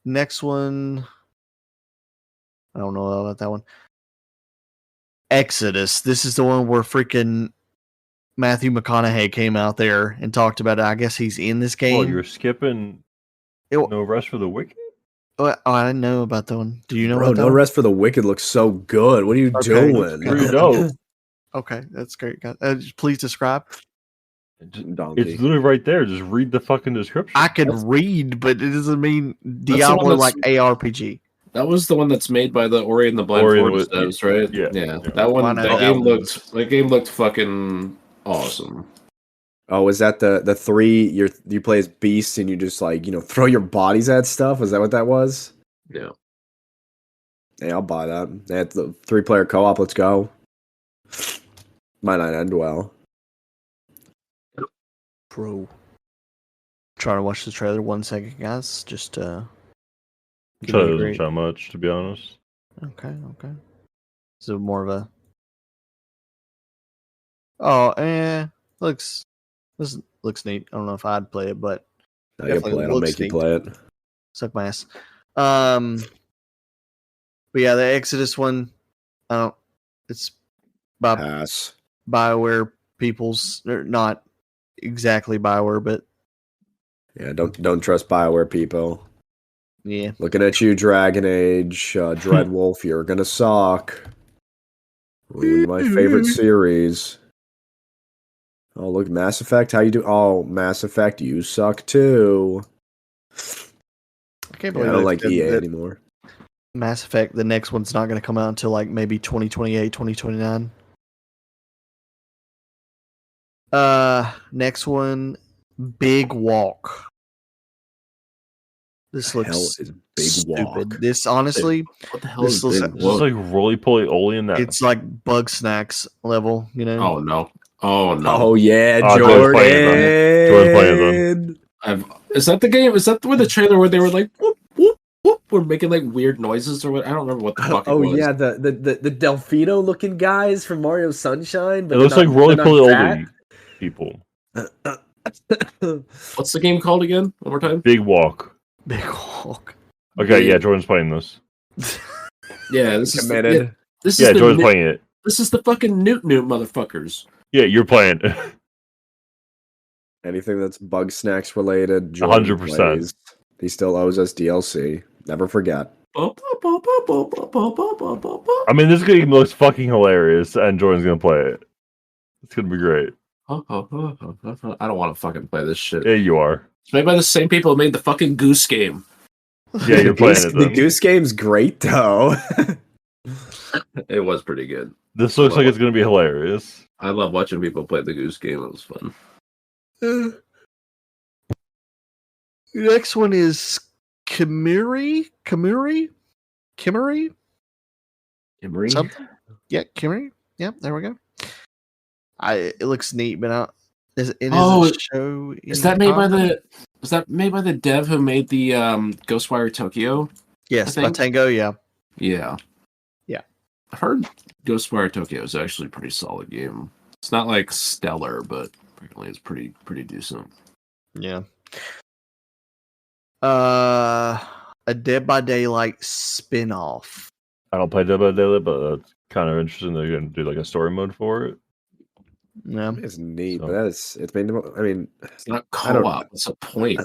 Speaker 4: next one, I don't know about that one. Exodus. This is the one where freaking Matthew McConaughey came out there and talked about it. I guess he's in this game.
Speaker 1: Oh, you're skipping No Rest for the Wicked?
Speaker 4: Oh, I didn't know about that one. Do you know?
Speaker 3: Bro, No Rest for the Wicked looks so good. What are you doing?
Speaker 1: Pretty dope.
Speaker 4: Okay, that's great. Please describe.
Speaker 1: It's literally right there. Just read the fucking description.
Speaker 4: I can read, but it doesn't mean Diablo like ARPG.
Speaker 2: That was the one that's made by the Ori and the Blind Forest devs, right? Yeah. That one. That game looked fucking awesome.
Speaker 3: Oh, is that the three you play as beasts and you just throw your bodies at stuff? Is that what that was?
Speaker 2: Yeah.
Speaker 3: Hey, I'll buy that. They had the 3-player co-op. Let's go. Might not end well.
Speaker 4: Bro. Trying to watch the trailer 1 second, guys. Just
Speaker 1: trailer doesn't show much, to be honest.
Speaker 4: Okay. So more of a this looks neat. I don't know if I'd play it, but
Speaker 3: I'll make you play it.
Speaker 4: Suck my ass. But yeah, the Exodus one, it's by BioWare people's, not exactly BioWare, but
Speaker 3: yeah, don't trust BioWare people.
Speaker 4: Yeah,
Speaker 3: looking at you, Dragon Age, Dreadwolf, you're gonna suck. Ruined my favorite series. Oh, look, Mass Effect, how you do? Oh, Mass Effect, you suck too.
Speaker 4: I can't believe
Speaker 3: I don't like EA anymore.
Speaker 4: Mass Effect, the next one's not going to come out until like maybe 2028, 2029. Next one, Big Walk. This looks
Speaker 3: Big
Speaker 4: stupid.
Speaker 3: Walk.
Speaker 4: This honestly,
Speaker 2: what the hell is
Speaker 1: This is like roly poly oly in that.
Speaker 4: It's like Bug Snacks level, you know?
Speaker 2: Oh no! Oh no!
Speaker 3: Oh yeah,
Speaker 1: Jordan's playing them.
Speaker 2: Is that the game? Is that where the trailer where they were like whoop whoop whoop, were making like weird noises or what? I don't remember what the fuck it was.
Speaker 3: Oh yeah, the Delfino looking guys from Mario Sunshine. But
Speaker 1: it looks like roly poly oly people.
Speaker 2: What's the game called again? One more time.
Speaker 1: Big Walk.
Speaker 4: Big Walk.
Speaker 1: Okay, yeah, Jordan's playing this.
Speaker 2: Yeah, this is
Speaker 3: committed.
Speaker 1: Jordan's playing it.
Speaker 2: This is the fucking Newt motherfuckers.
Speaker 1: Yeah, you're playing.
Speaker 3: Anything that's Bug Snacks related,
Speaker 1: 100%.
Speaker 3: He still owes us DLC. Never forget.
Speaker 1: I mean, this game looks fucking hilarious, and Jordan's gonna play it. It's gonna be great.
Speaker 2: I don't want to fucking play this shit.
Speaker 1: Yeah, you are.
Speaker 2: It's made by the same people who made the fucking Goose Game.
Speaker 1: Yeah, you're playing it.
Speaker 3: The Goose Game's great, though.
Speaker 2: It was pretty good.
Speaker 1: This looks like it's going to be hilarious.
Speaker 2: I love watching people play the Goose Game. It was fun.
Speaker 4: The next one is Kimuri?
Speaker 2: Kimuri?
Speaker 4: Something? Yeah, Kimuri. Yeah, there we go. It looks neat, but is a show.
Speaker 2: Is that made by the dev who made the Ghostwire Tokyo?
Speaker 4: Yes, by Tango. Yeah.
Speaker 2: Yeah. I've heard Ghostwire Tokyo is actually a pretty solid game. It's not like stellar, but apparently it's pretty decent.
Speaker 4: Yeah. A Dead by Daylight spin-off.
Speaker 1: I don't play Dead by Daylight, but that's kind of interesting. They're going to do like a story mode for it.
Speaker 4: Yeah,
Speaker 3: it's neat. So. But it's made. I mean,
Speaker 2: it's not co-op. What's the point?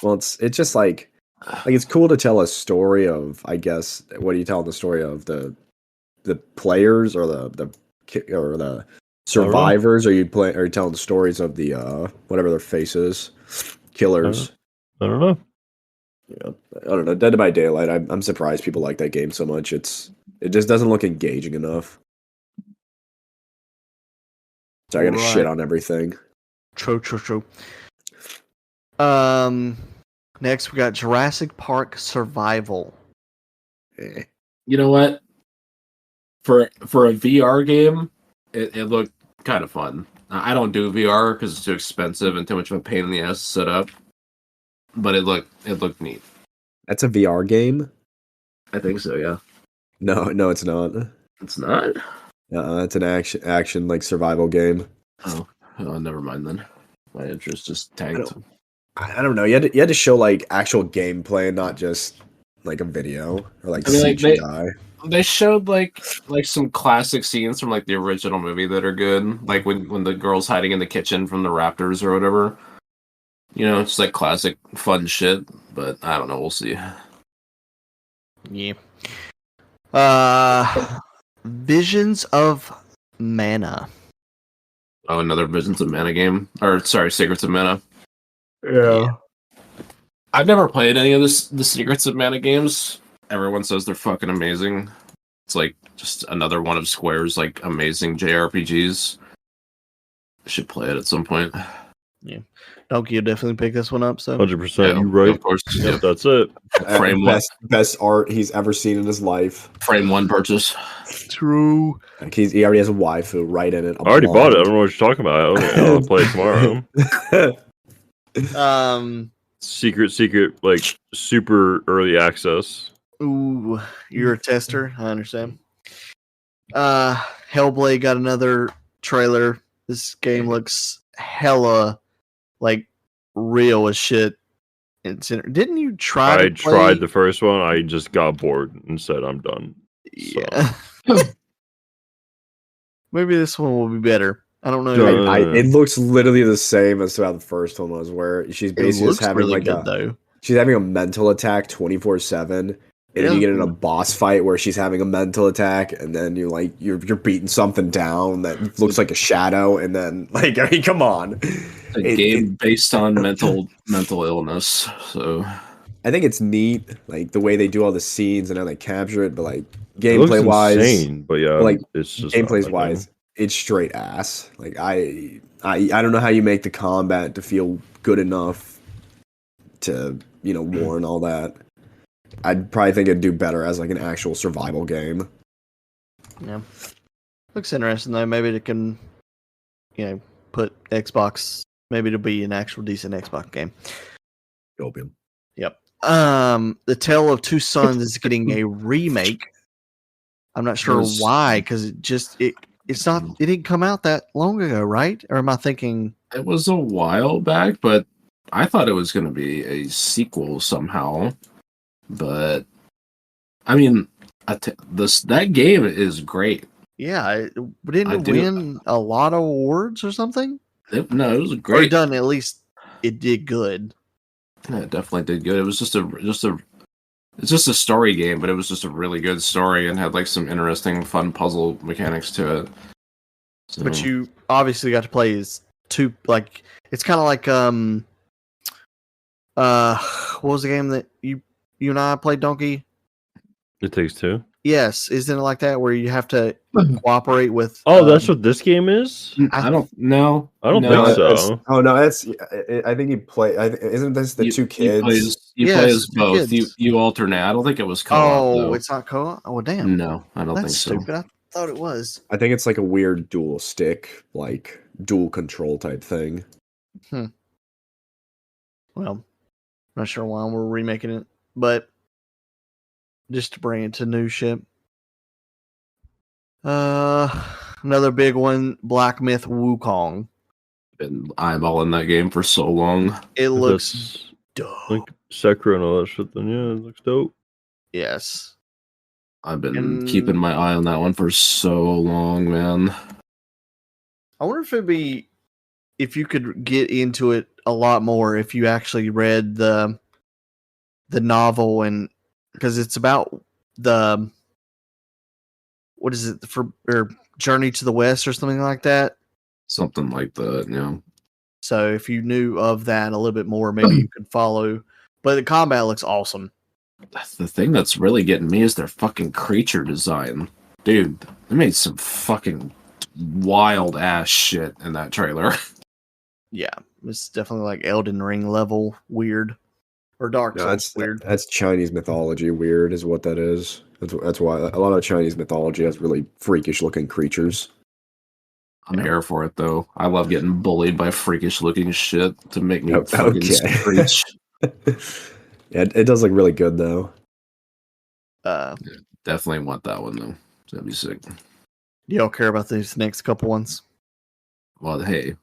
Speaker 3: Well, it's just like Like, it's cool to tell a story of, I guess, what are you telling the story of? The players or the survivors? Or are you telling the stories of the whatever their faces, killers?
Speaker 1: I don't know.
Speaker 3: Yeah, I don't know. Dead by Daylight. I'm surprised people like that game so much. It just doesn't look engaging enough. So I gotta shit on everything.
Speaker 4: True. Next we got Jurassic Park Survival.
Speaker 2: You know what? For a VR game, it looked kind of fun. I don't do VR because it's too expensive and too much of a pain in the ass to set up. But it looked neat.
Speaker 3: That's a VR game?
Speaker 2: I think so, yeah.
Speaker 3: No, it's not.
Speaker 2: It's not?
Speaker 3: It's an action like survival game.
Speaker 2: Oh, never mind then. My interest just tanked.
Speaker 3: I don't know. You had to show like actual gameplay, and not just like a video or like CGI.
Speaker 2: They showed like some classic scenes from like the original movie that are good, like when the girl's hiding in the kitchen from the raptors or whatever. You know, it's like classic fun shit, but I don't know. We'll see.
Speaker 4: Yeah. Visions of Mana.
Speaker 2: Oh, another Visions of Mana game, or sorry, Secrets of Mana.
Speaker 3: Yeah.
Speaker 2: I've never played any of the Secrets of Mana games. Everyone says they're fucking amazing. It's like just another one of Square's like amazing JRPGs. I should play it at some point.
Speaker 4: Yeah. Donkey, you definitely pick this one up. So
Speaker 1: 100%, you right?
Speaker 2: Of course,
Speaker 1: yep, that's it.
Speaker 2: Frame
Speaker 3: best art he's ever seen in his life.
Speaker 2: Frame 1 purchase.
Speaker 4: True.
Speaker 3: Like he already has a waifu right in it.
Speaker 1: I already bought it. I don't know what you're talking about. I'll play it tomorrow. Secret, like super early access.
Speaker 4: Ooh, you're a tester. I understand. Hellblade got another trailer. This game looks hella like real as shit. Didn't you try?
Speaker 1: I tried the first one. I just got bored and said I'm done.
Speaker 4: Yeah. So. Maybe this one will be better. I don't know.
Speaker 3: It looks literally the same as how the first one was, where she's basically just having
Speaker 4: really good,
Speaker 3: she's having a mental attack 24/7. And then you get in a boss fight where she's having a mental attack, and then you're beating something down that looks like a shadow, and then like I mean, come on,
Speaker 2: a game based on mental illness. So
Speaker 3: I think it's neat, like the way they do all the scenes and how they capture it, but like gameplay wise,
Speaker 1: insane, but yeah,
Speaker 3: like
Speaker 1: it's just
Speaker 3: gameplay wise, it's straight ass. Like I don't know how you make the combat to feel good enough to warrant all that. I'd probably think it'd do better as like an actual survival game.
Speaker 4: Yeah, looks interesting though. Maybe it can, put Xbox. Maybe it'll be an actual decent Xbox game.
Speaker 3: Opium.
Speaker 4: Yep. The Tale of Two Sons is getting a remake. I'm not sure why, because it didn't come out that long ago, right? Or am I thinking
Speaker 2: it was a while back? But I thought it was going to be a sequel somehow. But I mean, that game is great.
Speaker 4: Yeah, didn't it win a lot of awards or something?
Speaker 2: It was great.
Speaker 4: At least it did good.
Speaker 2: Yeah, it definitely did good. It was it's just a story game, but it was just a really good story and had like some interesting, fun puzzle mechanics to it. So.
Speaker 4: But you obviously got to play as two. Like it's kind of like what was the game that you and I played, Donkey?
Speaker 1: It Takes Two.
Speaker 4: Yes, isn't it like that where you have to cooperate with?
Speaker 1: Oh, that's what this game is.
Speaker 2: I don't know.
Speaker 1: I don't think so.
Speaker 3: Oh no, that's. I think you play. Isn't this the two kids?
Speaker 2: You play as both. You alternate. I don't think it was co-op.
Speaker 4: Oh, it's not co-op. Oh damn.
Speaker 2: No, I don't think so.
Speaker 4: Stupid. I thought it was.
Speaker 3: I think it's like a weird dual stick, like dual control type thing.
Speaker 4: Well, not sure why we're remaking it, but just to bring it to new ship. Another big one, Black Myth Wukong.
Speaker 2: Been eyeballing that game for so long.
Speaker 4: It looks dope.
Speaker 1: Like Sekiro and all that shit, then yeah, it looks dope.
Speaker 4: Yes.
Speaker 2: I've been keeping my eye on that one for so long, man.
Speaker 4: I wonder if you could get into it a lot more if you actually read the the novel, and because it's about the what is it or Journey to the West or something like that.
Speaker 2: Something like that, yeah.
Speaker 4: So if you knew of that a little bit more, maybe you could follow. But the combat looks awesome.
Speaker 2: The thing that's really getting me is their fucking creature design. Dude, they made some fucking wild ass shit in that trailer.
Speaker 4: Yeah, it's definitely like Elden Ring level weird. Or Dark Souls weird.
Speaker 3: That's Chinese mythology weird is what that is. That's why a lot of Chinese mythology has really freakish looking creatures.
Speaker 2: I'm here for it though. I love getting bullied by freakish looking shit to make me fucking screech.
Speaker 3: Yeah, it does look really good though.
Speaker 2: Yeah, definitely want that one though. That'd be sick.
Speaker 4: You don't care about these next couple ones?
Speaker 2: Well, hey.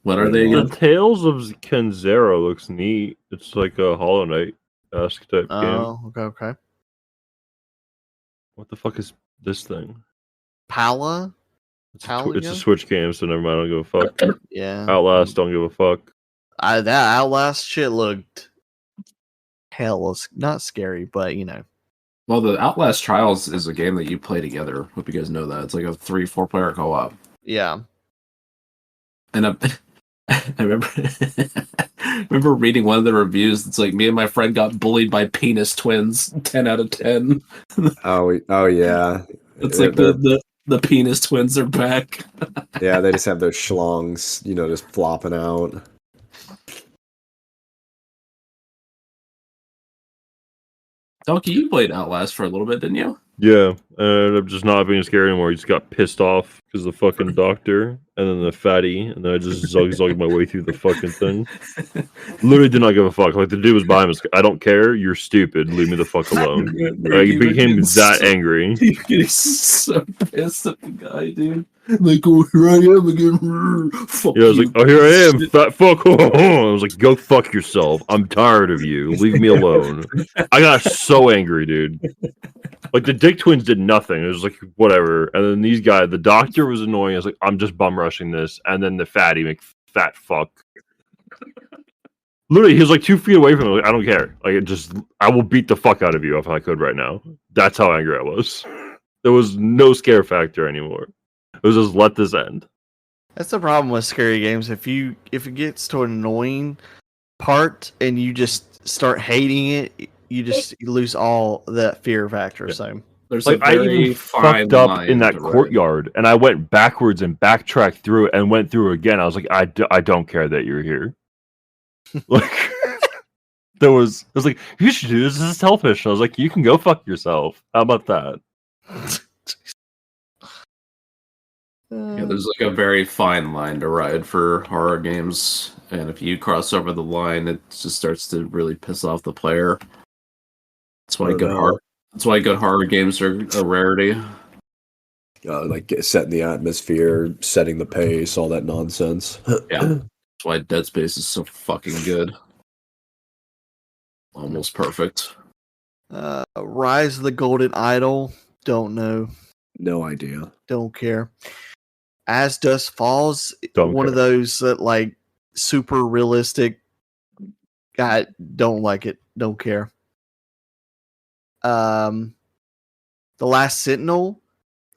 Speaker 2: What are they again?
Speaker 1: The Tales of Kenzero looks neat. It's like a Hollow Knight-esque type game.
Speaker 4: Oh, okay.
Speaker 1: What the fuck is this thing?
Speaker 4: Pala?
Speaker 1: It's a Switch game, so never mind. I don't give a fuck.
Speaker 4: Yeah.
Speaker 1: Outlast, don't give a fuck.
Speaker 4: That Outlast shit looked not scary, but you know.
Speaker 2: Well, the Outlast Trials is a game that you play together. Hope you guys know that. It's like a 3-4 player co-op.
Speaker 4: Yeah.
Speaker 2: And I remember remember reading one of the reviews. It's like, me and my friend got bullied by penis twins. 10 out of 10.
Speaker 3: Oh yeah.
Speaker 2: It's like the penis twins are back.
Speaker 3: Yeah, they just have those schlongs, just flopping out.
Speaker 2: Donkey, you played Outlast for a little bit, didn't you?
Speaker 1: Yeah, and I'm just not being scared anymore. He just got pissed off because the fucking doctor, and then the fatty, and then I just zugged my way through the fucking thing. Literally did not give a fuck. Like, the dude was behind us. I don't care. You're stupid. Leave me the fuck alone. He became that angry.
Speaker 2: You're getting so pissed at the guy, dude. Like, oh, here I am again. Fuck
Speaker 1: I was like, oh, here I am, fat fuck. I was like, go fuck yourself. I'm tired of you. Leave me alone. I got so angry, dude. Like, the Dick Twins did nothing. It was like, whatever. And then these guys, the doctor was annoying. I was like, I'm just bum rushing this. And then the fatty, fat fuck. Literally, he was like 2 feet away from me. Like, I don't care. Like, I will beat the fuck out of you if I could right now. That's how angry I was. There was no scare factor anymore. It was just, let this end.
Speaker 4: That's the problem with scary games. If it gets to an annoying part and you just start hating it, you lose all that fear factor. So
Speaker 2: there's
Speaker 1: like, I even fucked up in that courtyard, and I went backwards and backtracked through it and went through it again. I was like, I don't care that you're here. Like, I was like, you should do this. This is selfish. I was like, you can go fuck yourself. How about that?
Speaker 2: Yeah, there's like a very fine line to ride for horror games, and if you cross over the line, it just starts to really piss off the player. That's why good horror games are a rarity.
Speaker 3: Like setting the atmosphere, setting the pace, all that nonsense.
Speaker 2: Yeah, that's why Dead Space is so fucking good. Almost perfect.
Speaker 4: Rise of the Golden Idol. Don't know.
Speaker 3: No idea.
Speaker 4: Don't care. As Dusk Falls.
Speaker 1: Don't
Speaker 4: one
Speaker 1: care.
Speaker 4: Of those that like super realistic. God, don't like it. Don't care. The Last Sentinel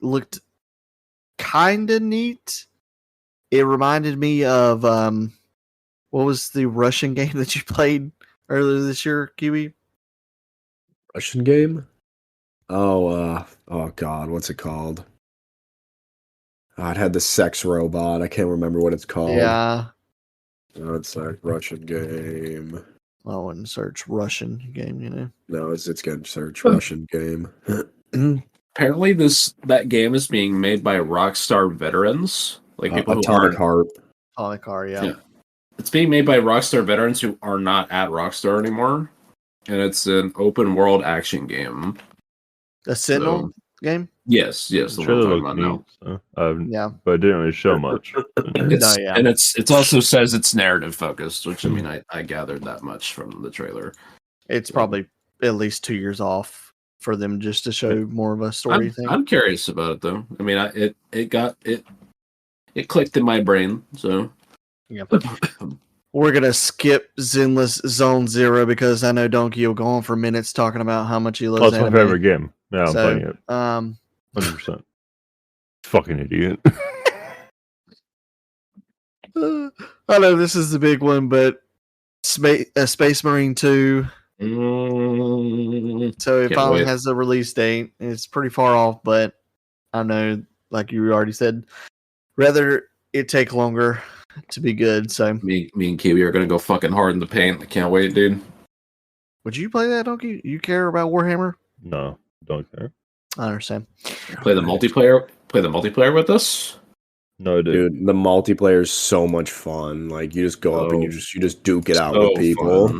Speaker 4: looked kind of neat. It reminded me of what was the Russian game that you played earlier this year, Kiwi?
Speaker 3: Russian game? Oh God, what's it called? It had the sex robot. I can't remember what it's called.
Speaker 4: Yeah.
Speaker 3: No, it's a Russian game.
Speaker 4: I wouldn't search Russian game,
Speaker 3: No, it's gonna search Russian game.
Speaker 2: Apparently, that game is being made by Rockstar veterans, like people
Speaker 3: Atomic Heart.
Speaker 4: Atomic Heart, yeah.
Speaker 2: It's being made by Rockstar veterans who are not at Rockstar anymore, and it's an open world action game.
Speaker 4: A Sentinel game?
Speaker 2: Yes, the one I'm talking about now.
Speaker 4: Yeah,
Speaker 1: but it didn't really show much.
Speaker 2: And it also says it's narrative focused, which I mean, I gathered that much from the trailer.
Speaker 4: It's probably at least 2 years off for them just to show more of a story thing.
Speaker 2: I'm curious about it though. I mean, it clicked in my brain. So
Speaker 4: yeah. We're gonna skip Zenless Zone Zero because I know Donkey will go on for minutes talking about how much he loves.
Speaker 1: It's my favorite game. Yeah, I'm playing it. 100%. Fucking idiot.
Speaker 4: I know this is the big one, but Space Marine 2. So it finally has a release date. It's pretty far off, but I know, like you already said, rather it take longer to be good. So
Speaker 2: me and Kiwi are gonna go fucking hard in the paint. I can't wait, dude.
Speaker 4: Would you play that, Donkey? You care about Warhammer?
Speaker 1: No, don't care.
Speaker 4: I understand.
Speaker 2: Play the multiplayer. Play the multiplayer with us.
Speaker 3: No, dude, the multiplayer is so much fun. Like you just go up and you just duke it out with people.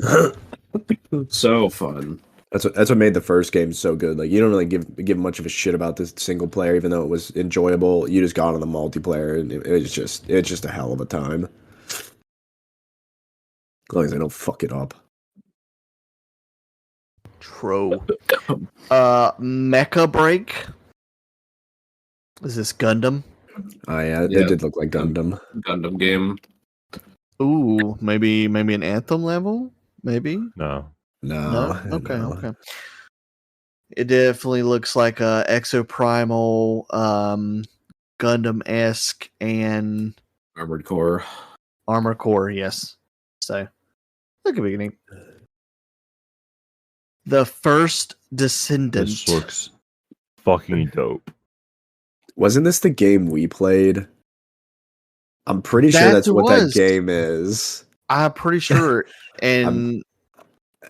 Speaker 2: So fun.
Speaker 3: That's what made the first game so good. Like you don't really give much of a shit about this single player, even though it was enjoyable. You just got on the multiplayer, and it's just a hell of a time. As long as I don't fuck it up.
Speaker 4: True. Mecha Break. Is this Gundam?
Speaker 3: Oh yeah, it did look like Gundam.
Speaker 2: Gundam game.
Speaker 4: Ooh, maybe an Anthem level? Maybe?
Speaker 1: No.
Speaker 4: Okay. It definitely looks like a Exoprimal, Gundam-esque, and
Speaker 2: Armored Core.
Speaker 4: Armored Core, yes. So that could be neat. The First Descendant.
Speaker 1: This looks fucking dope.
Speaker 3: Wasn't this the game we played? I'm pretty sure that's what that game is.
Speaker 4: I'm pretty sure. And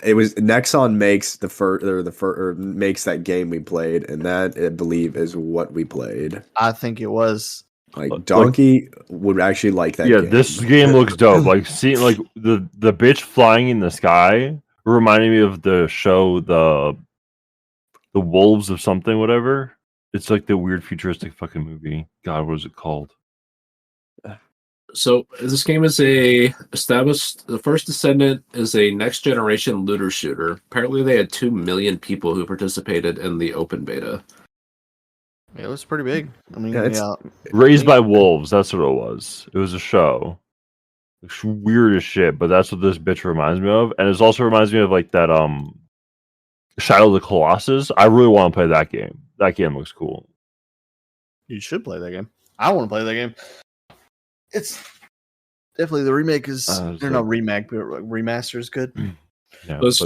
Speaker 3: it was Nexon makes makes that game we played, and that I believe is what we played.
Speaker 4: I think it was.
Speaker 3: Like Donkey would actually like that.
Speaker 1: Yeah,
Speaker 3: game.
Speaker 1: This game looks dope. Like seeing like the bitch flying in the sky reminded me of the show the Wolves of something, whatever. It's like the weird futuristic fucking movie. God, what is it called?
Speaker 2: So this game is established. The First Descendant is a next generation looter shooter. Apparently, they had 2 million people who participated in the open beta.
Speaker 4: It was pretty big. I mean,
Speaker 1: Raised by Wolves. That's what it was. It was a show. It's weird as shit, but that's what this bitch reminds me of, and it also reminds me of like that Shadow of the Colossus. I really want to play that game. That game looks cool.
Speaker 4: You should play that game. I want to play that game. It's definitely the remake is they're not remake, but remaster is good.
Speaker 1: Yeah,
Speaker 2: is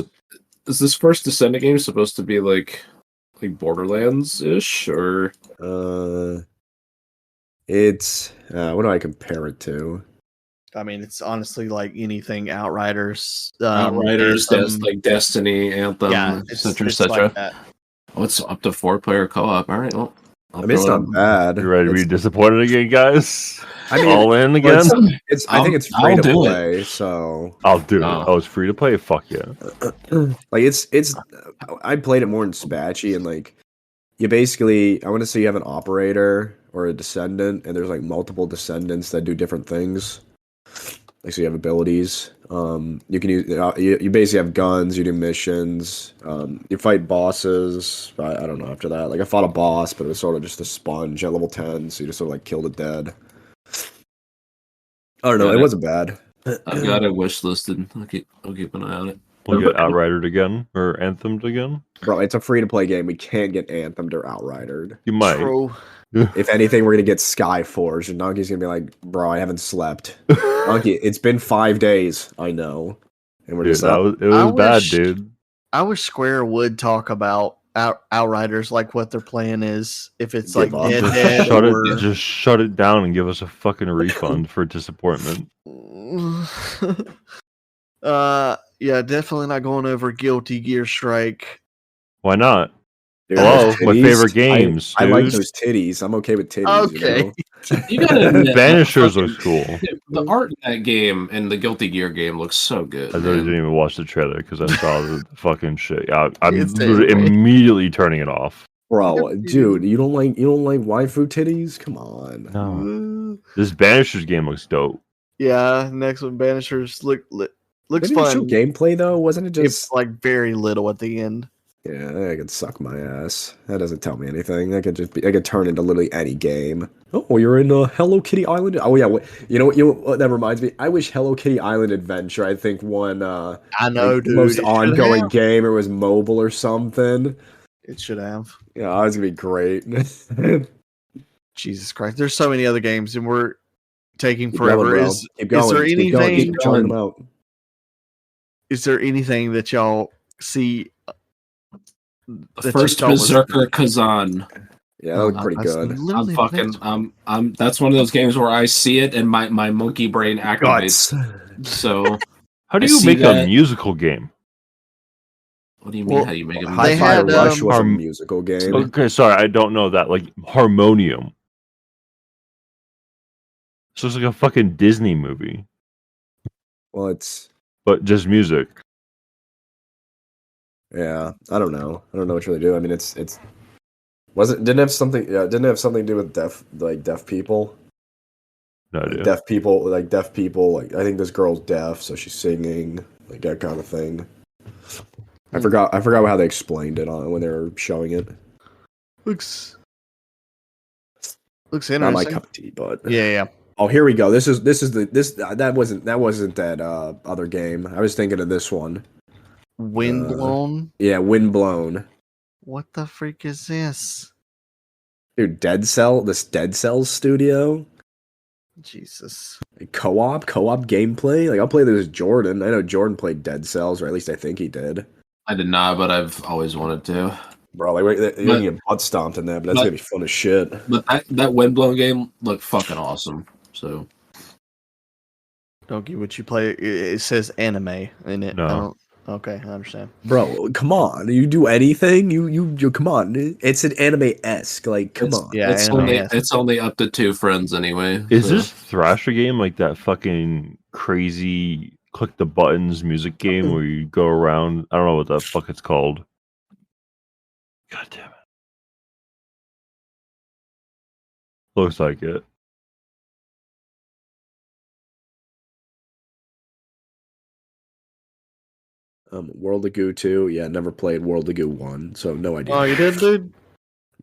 Speaker 2: this First Descendant game supposed to be like Borderlands-ish, or
Speaker 3: it's what do I compare it to?
Speaker 4: I mean, it's honestly like anything Outriders,
Speaker 2: like Destiny, Anthem, etc.
Speaker 4: Like that.
Speaker 2: Oh, it's up to 4-player co-op. All right, well,
Speaker 3: I mean, it's not bad.
Speaker 1: You ready to be disappointed again, guys?
Speaker 3: I mean,
Speaker 1: all in again.
Speaker 3: I think it's free to play, so
Speaker 1: I'll do it. Oh, it's free to play. Fuck yeah!
Speaker 3: Like it's. I played it more in Spatchy, and like you basically, I want to say you have an operator or a descendant, and there's like multiple descendants that do different things. Like so, you have abilities. You can use. You basically have guns. You do missions. You fight bosses. I don't know after that. Like I fought a boss, but it was sort of just a sponge at level 10, so you just sort of like killed it dead. I don't know. It wasn't bad.
Speaker 2: I've got it wish listed. I'll keep an eye on it.
Speaker 1: We'll get Outridered again or Anthemed again.
Speaker 3: Bro, it's a free to play game. We can't get Anthemed or Outridered.
Speaker 1: You might.
Speaker 4: True.
Speaker 3: If anything, we're gonna get Skyforged, and Donkey's gonna be like, "Bro, I haven't slept." Donkey, it's been 5 days. I know, and we're
Speaker 1: dude,
Speaker 3: just like,
Speaker 1: it was bad, dude.
Speaker 4: I wish Square would talk about Outriders, like what their plan is. If it's like dead,
Speaker 1: just shut it down and give us a fucking refund for disappointment.
Speaker 4: Yeah, definitely not going over Guilty Gear Strike.
Speaker 1: Why not?
Speaker 3: Dude,
Speaker 1: hello, my favorite games.
Speaker 3: I like those titties. I'm okay with titties.
Speaker 4: Okay.
Speaker 2: You gotta admit,
Speaker 1: Banishers looks cool.
Speaker 2: The art in that game and the Guilty Gear game looks so good.
Speaker 1: I didn't even watch the trailer because I saw the fucking shit. I'm immediately turning it off.
Speaker 3: Bro, dude, you don't like waifu titties? Come on.
Speaker 1: No. This Banishers game looks dope.
Speaker 4: Yeah, next one, Banishers looks
Speaker 3: Didn't
Speaker 4: fun.
Speaker 3: it show gameplay though, wasn't it just
Speaker 4: it's like very little at the end?
Speaker 3: Yeah, I could suck my ass. That doesn't tell me anything. I could turn into literally any game. Oh, you're in Hello Kitty Island. Oh yeah, you know what? That reminds me. I wish Hello Kitty Island Adventure. I think won.
Speaker 4: I know, dude.
Speaker 3: Most ongoing game. It was mobile or something.
Speaker 4: It should have.
Speaker 3: Yeah, that was gonna be great.
Speaker 4: Jesus Christ! There's so many other games, and we're taking forever.
Speaker 3: Going,
Speaker 4: is
Speaker 3: there anything?
Speaker 4: Is there anything that y'all see?
Speaker 2: The first Berserker Kazan.
Speaker 3: Yeah, that looked pretty good.
Speaker 2: I'm fucking. That's one of those games where I see it and my monkey brain activates. So,
Speaker 1: how do you make a musical game?
Speaker 2: What do you mean? How do you make a musical
Speaker 3: game? Hi-Fi Rush was a musical game.
Speaker 1: Okay, sorry, I don't know that. Like Harmonium. So it's like a fucking Disney movie.
Speaker 3: Well,
Speaker 1: but just music.
Speaker 3: Yeah, I don't know. I don't know what you really do. I mean, didn't have something to do with deaf people.
Speaker 1: No idea.
Speaker 3: Deaf people. Like I think this girl's deaf, so she's singing like that kind of thing. I forgot how they explained it when they were showing it.
Speaker 4: Looks interesting.
Speaker 3: Not my cup of tea, but
Speaker 4: yeah.
Speaker 3: Oh, here we go. That wasn't that other game. I was thinking of this one.
Speaker 4: Windblown?
Speaker 3: Yeah, Windblown.
Speaker 4: What the freak is this?
Speaker 3: Dude, Dead Cells studio?
Speaker 4: Jesus.
Speaker 3: Co-op gameplay? Like, I'll play this with Jordan. I know Jordan played Dead Cells, or at least I think he did.
Speaker 2: I did not, but I've always wanted to.
Speaker 3: Bro, like, you're gonna get butt stomped in that, but that's gonna be fun as shit.
Speaker 2: But that Windblown game looked fucking awesome, so.
Speaker 4: Don't get what you play. It says anime in it.
Speaker 1: No.
Speaker 4: Okay, I understand.
Speaker 3: Bro, come on. You do anything? You come on. It's an anime-esque. Like, come on.
Speaker 4: Yeah,
Speaker 2: it's only up to 2 friends anyway.
Speaker 1: Is this Thrasher game like that fucking crazy click the buttons music game where you go around? I don't know what the fuck it's called. God damn it. Looks like it.
Speaker 3: World of Goo 2. Yeah, never played World of Goo 1, so no idea.
Speaker 4: Oh, you did, dude?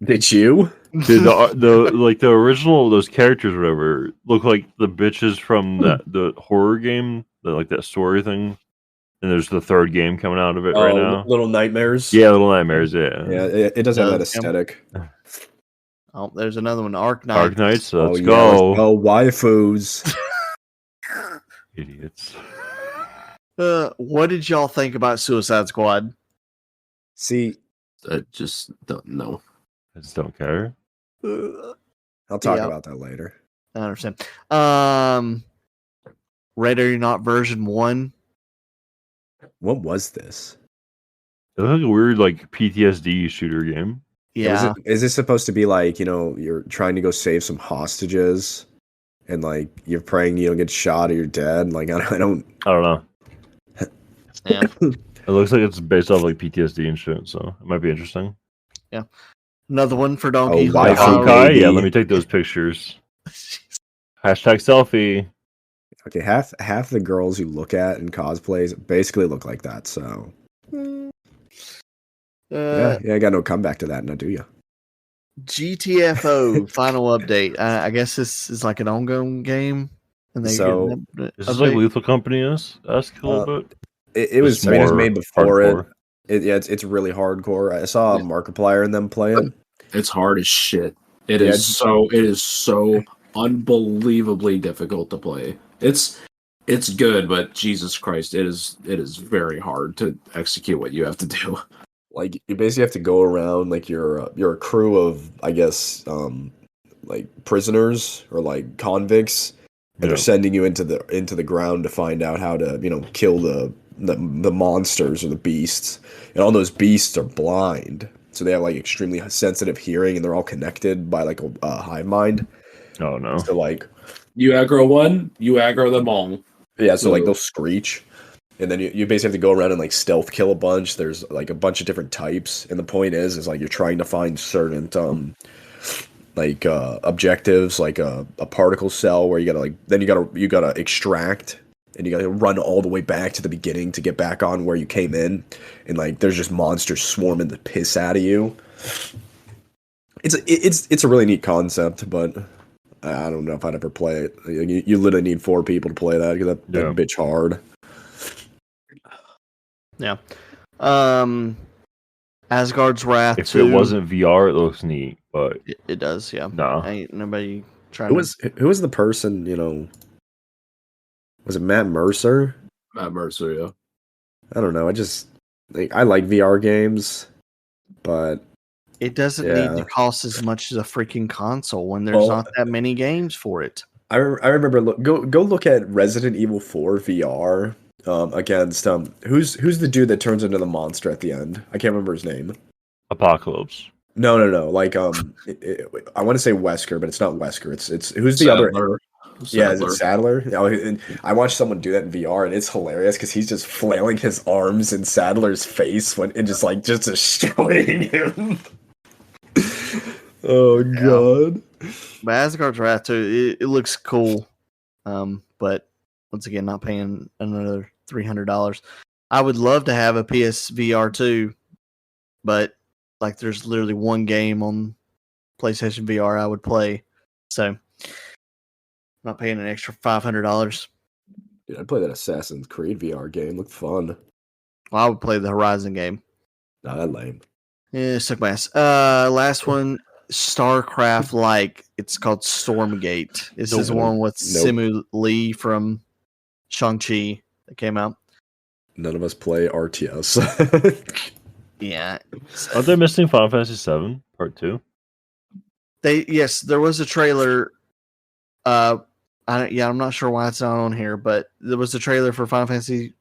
Speaker 3: Did you?
Speaker 1: Dude, the original, those characters or whatever, look like the bitches from the horror game, that story thing. And there's the 3rd game coming out of it right now.
Speaker 3: Little Nightmares?
Speaker 1: Yeah, Little Nightmares, yeah.
Speaker 3: Yeah, it does have that aesthetic.
Speaker 4: Oh, there's another one, Arknights.
Speaker 1: Arknights, let's go.
Speaker 3: Oh, waifus.
Speaker 1: Idiots.
Speaker 4: What did y'all think about Suicide Squad?
Speaker 3: See,
Speaker 2: I just don't know.
Speaker 1: I just don't care.
Speaker 3: I'll talk about that later.
Speaker 4: I understand. Ready or Not version 1.
Speaker 3: What was this?
Speaker 1: It looks like a weird PTSD shooter game.
Speaker 4: Yeah.
Speaker 3: Is this supposed to be like, you're trying to go save some hostages and you're praying you don't get shot or you're dead? Like I don't
Speaker 1: know.
Speaker 4: Yeah.
Speaker 1: It looks like it's based off PTSD and shit, so it might be interesting.
Speaker 4: Yeah. Another one for Donkey.
Speaker 1: Honkai? Yeah, let me take those pictures. Hashtag selfie.
Speaker 3: Okay, half the girls you look at in cosplays basically look like that, so yeah, I got no comeback to that now, do you?
Speaker 4: GTFO final update. I guess this is like an ongoing game. And
Speaker 1: this is like Lethal Company esque a little bit.
Speaker 3: It was made before hardcore. It's really hardcore. I saw Markiplier and them play it.
Speaker 2: It's hard as shit. It is so unbelievably difficult to play. It's good, but Jesus Christ, it is very hard to execute what you have to do.
Speaker 3: You basically have to go around you're a crew of, I guess, prisoners or convicts, and they're sending you into the ground to find out how to kill the monsters or the beasts, and all those beasts are blind, so they have extremely sensitive hearing, and they're all connected by a hive mind.
Speaker 1: Oh no!
Speaker 3: So
Speaker 2: you aggro one, you aggro them all.
Speaker 3: Yeah, so they'll screech, and then you basically have to go around and stealth kill a bunch. There's a bunch of different types, and the point is you're trying to find certain objectives, a particle cell where you gotta extract and you gotta run all the way back to the beginning to get back on where you came in, and like there's just monsters swarming the piss out of you. It's a really neat concept, but I don't know if I'd ever play it. You literally need 4 people to play that because that bitch hard.
Speaker 4: Yeah. Asgard's Wrath.
Speaker 1: If it wasn't VR, it looks neat, but
Speaker 4: it does. Yeah.
Speaker 1: No.
Speaker 4: Ain't nobody trying.
Speaker 3: Who was the person? Was it Matt Mercer?
Speaker 2: Matt Mercer, yeah.
Speaker 3: I don't know. I like VR games, but
Speaker 4: it doesn't need to cost as much as a freaking console when there's not that many games for it.
Speaker 3: I remember. Go look at Resident Evil 4 VR against who's the dude that turns into the monster at the end? I can't remember his name.
Speaker 1: Apocalypse.
Speaker 3: No. Like I want to say Wesker, but it's not Wesker. It's who's the
Speaker 2: Sadler.
Speaker 3: other? Yeah, is it Sadler? And I watched someone do that in VR, and it's hilarious because he's just flailing his arms in Sadler's face and just destroying him. Oh god!
Speaker 4: But Asgard's Wrath too, it looks cool, but once again, not paying another $300. I would love to have a PSVR 2, but like there's literally one game on PlayStation VR I would play, so I'm not paying an extra $500.
Speaker 3: Dude, I'd play that Assassin's Creed VR game. Looked fun.
Speaker 4: Well, I would play the Horizon game.
Speaker 3: Nah, that lame.
Speaker 4: Yeah, suck my ass. Last one, StarCraft. Like it's called Stormgate. This is one with Simu Lee from Shang-Chi that came out.
Speaker 3: None of us play RTS.
Speaker 4: Yeah.
Speaker 1: Aren't they missing Final Fantasy 7 Part 2?
Speaker 4: There was a trailer. I'm not sure why it's not on here, but there was a trailer for Final Fantasy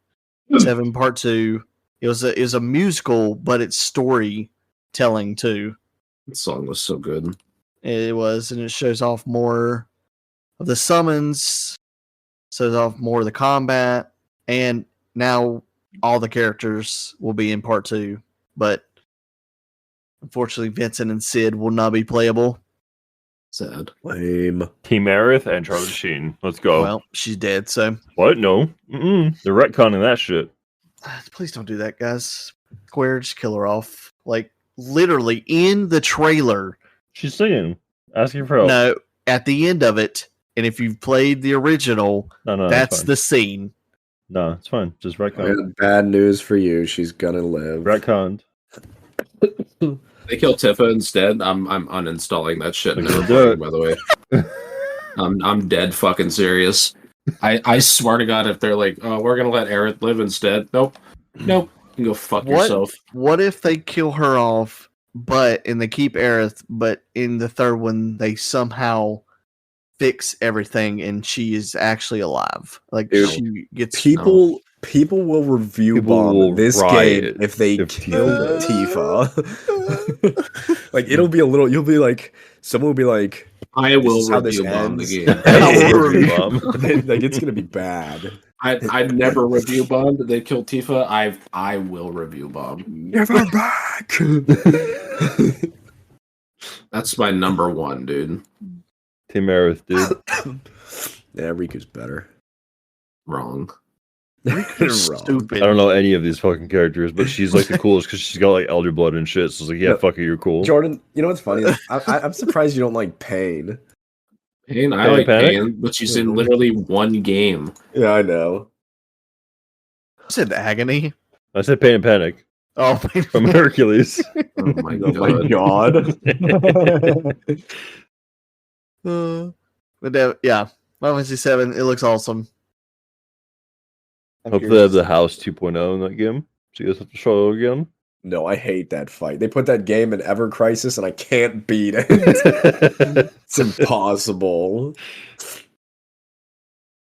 Speaker 4: 7 Part 2. It was a musical, but it's storytelling too.
Speaker 2: The song was so good.
Speaker 4: It was, and it shows off more of the summons, shows off more of the combat, and now all the characters will be in Part 2. But unfortunately, Vincent and Sid will not be playable.
Speaker 2: Sad.
Speaker 3: Lame.
Speaker 1: Team Aerith and Charlie Sheen. Let's go.
Speaker 4: Well, she's dead, so.
Speaker 1: What? No. They're retconning that shit.
Speaker 4: Please don't do that, guys. Square, just kill her off. Like, literally, in the trailer.
Speaker 1: She's singing. Asking for help.
Speaker 4: No, at the end of it, and if you've played the original, that's the scene.
Speaker 1: No, it's fine. Just retcon.
Speaker 3: Bad news for you. She's gonna live.
Speaker 1: Retconned.
Speaker 2: They kill Tifa instead. I'm uninstalling that shit now, by the way. I'm dead fucking serious. I swear to God, if they're like, oh, we're gonna let Aerith live instead. Nope. You can go fuck yourself.
Speaker 4: What if they kill her off, and they keep Aerith, but in the third one they somehow fix everything and she is actually alive? Like, dude, she gets
Speaker 3: people will review bomb this game if they kill Tifa. Like, it'll be you'll be like, someone will be like,
Speaker 2: I will review bomb the game.
Speaker 3: I will review bomb. Like, it's gonna be bad.
Speaker 2: I'd never review bomb. Did they kill Tifa? I will review bomb.
Speaker 3: Never back.
Speaker 2: That's my number one, dude.
Speaker 1: Team Aerith, dude.
Speaker 3: Yeah, Riku's better.
Speaker 2: Wrong.
Speaker 3: Riku's
Speaker 4: stupid.
Speaker 1: I don't know any of these fucking characters, but she's like the coolest because she's got like elder blood and shit. So it's like, yeah, fuck it, you're cool.
Speaker 3: Jordan, you know what's funny? I'm surprised you don't like Pain.
Speaker 2: Pain, I like Pain, but she's in literally one game.
Speaker 3: Yeah, I know.
Speaker 4: I said Agony.
Speaker 1: I said Pain and Panic.
Speaker 4: Oh,
Speaker 1: from Hercules.
Speaker 2: Oh my god.
Speaker 4: But yeah, Final Fantasy 7. It looks awesome.
Speaker 1: Hopefully they have the House 2.0 in that game. So you guys have to show again.
Speaker 3: No, I hate that fight. They put that game in Ever Crisis and I can't beat it. It's impossible.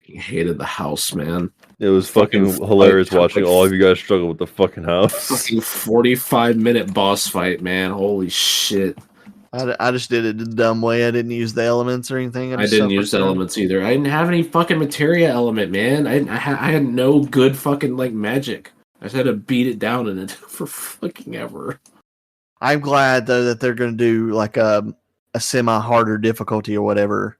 Speaker 2: I hated the House, man.
Speaker 1: It was fucking hilarious watching all of you guys struggle with the fucking House.
Speaker 2: Fucking 45-minute boss fight, man. Holy shit.
Speaker 4: I just did it the dumb way. I didn't use the elements or anything.
Speaker 2: I didn't use the elements either. I didn't have any fucking materia element, man. I had no good fucking like magic. I just had to beat it down in it for fucking ever.
Speaker 4: I'm glad though that they're going to do like a semi-harder difficulty or whatever.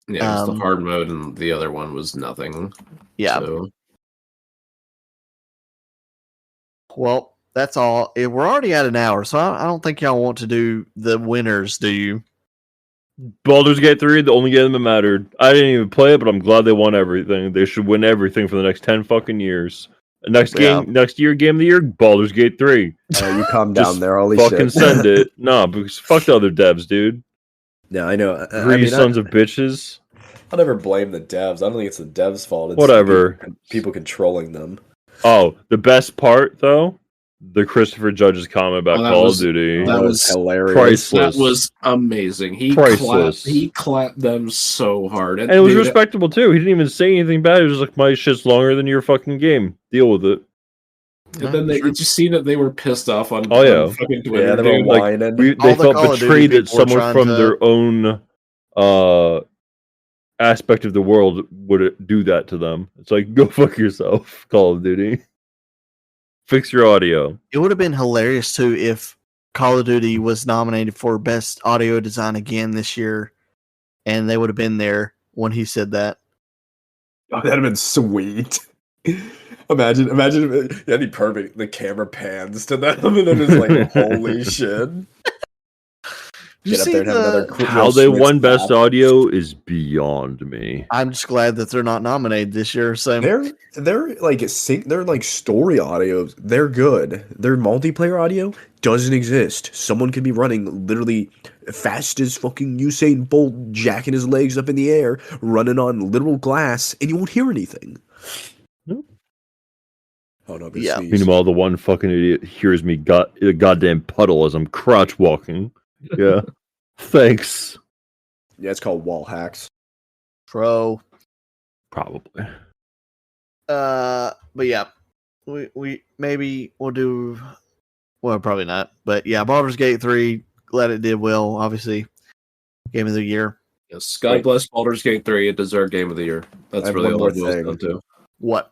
Speaker 2: Yeah, it was the hard mode, and the other one was nothing.
Speaker 4: Yeah.
Speaker 2: So.
Speaker 4: Well, that's all. We're already at an hour, so I don't think y'all want to do the winners, do you?
Speaker 1: Baldur's Gate 3, the only game that mattered. I didn't even play it, but I'm glad they won everything. They should win everything for the next 10 fucking years. Next year, Game of the Year, Baldur's Gate 3.
Speaker 3: You calm down there, holy
Speaker 1: fucking
Speaker 3: shit.
Speaker 1: Send it. No, because fuck the other devs, dude.
Speaker 3: Yeah, I know.
Speaker 1: Sons of bitches.
Speaker 3: I'll never blame the devs. I don't think it's the devs' fault. It's
Speaker 1: whatever.
Speaker 3: People controlling them.
Speaker 1: Oh, the best part, though? The Christopher Judge's comment about Call of Duty.
Speaker 2: That was
Speaker 3: hilarious.
Speaker 1: Priceless.
Speaker 2: That was amazing. He clapped them so hard.
Speaker 1: And it was respectable, too. He didn't even say anything bad. He was like, my shit's longer than your fucking game. Deal with it.
Speaker 2: And then did you see that they were pissed off on fucking Twitter?
Speaker 3: Yeah, they were whining.
Speaker 1: They felt betrayed that someone from their own aspect of the world would do that to them. It's like, go fuck yourself, Call of Duty. Fix your audio.
Speaker 4: It would have been hilarious, too, if Call of Duty was nominated for Best Audio Design again this year, and they would have been there when he said that.
Speaker 3: Oh, that'd have been sweet. Imagine that'd be perfect. The camera pans to them and they're just like, holy shit.
Speaker 4: Get up there and
Speaker 1: have another how they won Best Audio is beyond me.
Speaker 4: I'm just glad that they're not nominated this year. So
Speaker 3: they're like story audios. They're good. Their multiplayer audio doesn't exist. Someone could be running literally fast as fucking Usain Bolt, jacking his legs up in the air, running on literal glass, and you won't hear anything.
Speaker 1: Nope.
Speaker 3: Oh no!
Speaker 4: Yeah.
Speaker 1: Meanwhile, the one fucking idiot hears me a goddamn puddle as I'm crotch walking. Yeah. Thanks.
Speaker 3: Yeah, it's called wall hacks.
Speaker 4: Pro.
Speaker 1: Probably.
Speaker 4: But yeah, we maybe we'll do. Well, probably not. But yeah, Baldur's Gate 3. Glad it did well. Obviously, Game of the Year.
Speaker 2: Yes, God bless Baldur's Gate 3. It deserved Game of the Year. That's really all it boils down to.
Speaker 4: What?